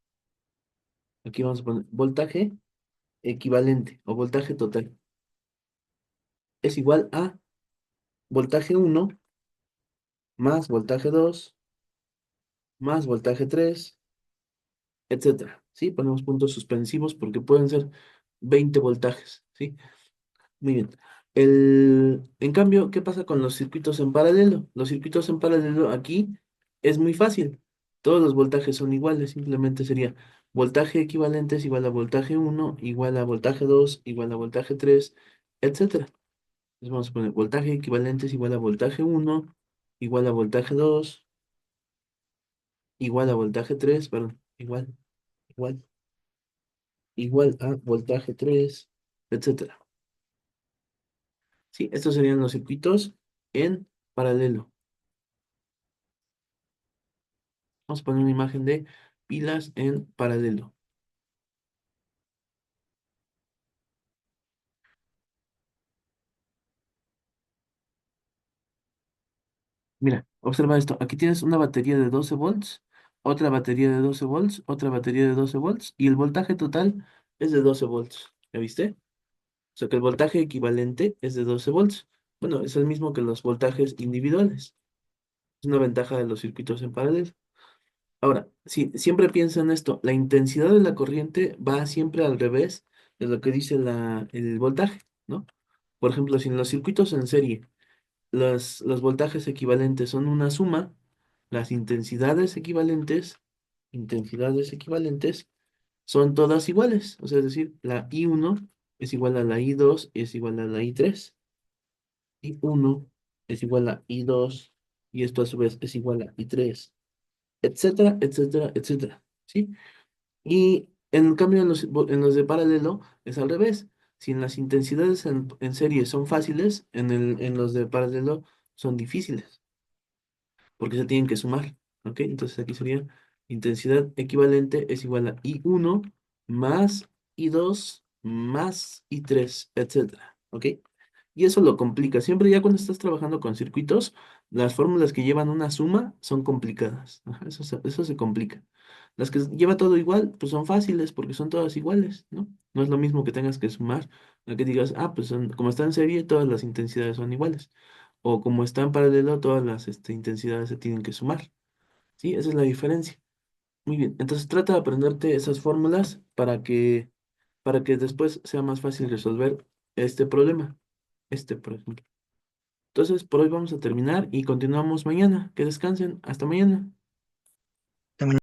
Aquí vamos a poner voltaje equivalente o voltaje total. Es igual a voltaje uno más voltaje 2 más voltaje 3, etcétera. ¿Sí? Ponemos puntos suspensivos porque pueden ser 20 voltajes. ¿Sí? Muy bien. En cambio, ¿qué pasa con los circuitos en paralelo? Los circuitos en paralelo aquí es muy fácil. Todos los voltajes son iguales. Simplemente sería voltaje equivalente es igual a voltaje uno igual a voltaje 2 igual a voltaje 3, etcétera. Entonces vamos a poner voltaje equivalente es igual a voltaje uno igual a voltaje 2 igual a voltaje 3, perdón, igual, igual a voltaje 3, etcétera. Sí, estos serían los circuitos en paralelo. Vamos a poner una imagen de pilas en paralelo. Mira, observa esto. Aquí tienes una batería de 12 volts, otra batería de 12 volts, otra batería de 12 volts y el voltaje total es de 12 volts. ¿Ya viste? O sea que el voltaje equivalente es de 12 volts. Bueno, es el mismo que los voltajes individuales. Es una ventaja de los circuitos en paralelo. Ahora, si siempre piensa en esto, la intensidad de la corriente va siempre al revés de lo que dice el voltaje, ¿no? Por ejemplo, si en los circuitos en serie los voltajes equivalentes son una suma, las intensidades equivalentes son todas iguales. O sea, es decir, la I1 es igual a la I2 y es igual a la I3. I1 es igual a I2 y esto a su vez es igual a I3, etcétera, etcétera, etcétera. ¿Sí? Y en cambio en los de paralelo es al revés. Si en las intensidades en serie son fáciles, en los de paralelo son difíciles, porque se tienen que sumar. ¿Ok? Entonces aquí sería intensidad equivalente es igual a I1 más I2 más I3, etcétera. ¿Ok? Y eso lo complica. Siempre ya cuando estás trabajando con circuitos, las fórmulas que llevan una suma son complicadas. Ajá, eso se complica. Las que lleva todo igual, pues son fáciles porque son todas iguales, ¿no? No es lo mismo que tengas que sumar, a que digas, ah, pues como está en serie, todas las intensidades son iguales. O como está en paralelo, todas las intensidades se tienen que sumar. ¿Sí? Esa es la diferencia. Muy bien. Entonces trata de aprenderte esas fórmulas para que después sea más fácil resolver este problema. Este, por ejemplo. Entonces, por hoy vamos a terminar y continuamos mañana. Que descansen. Hasta mañana.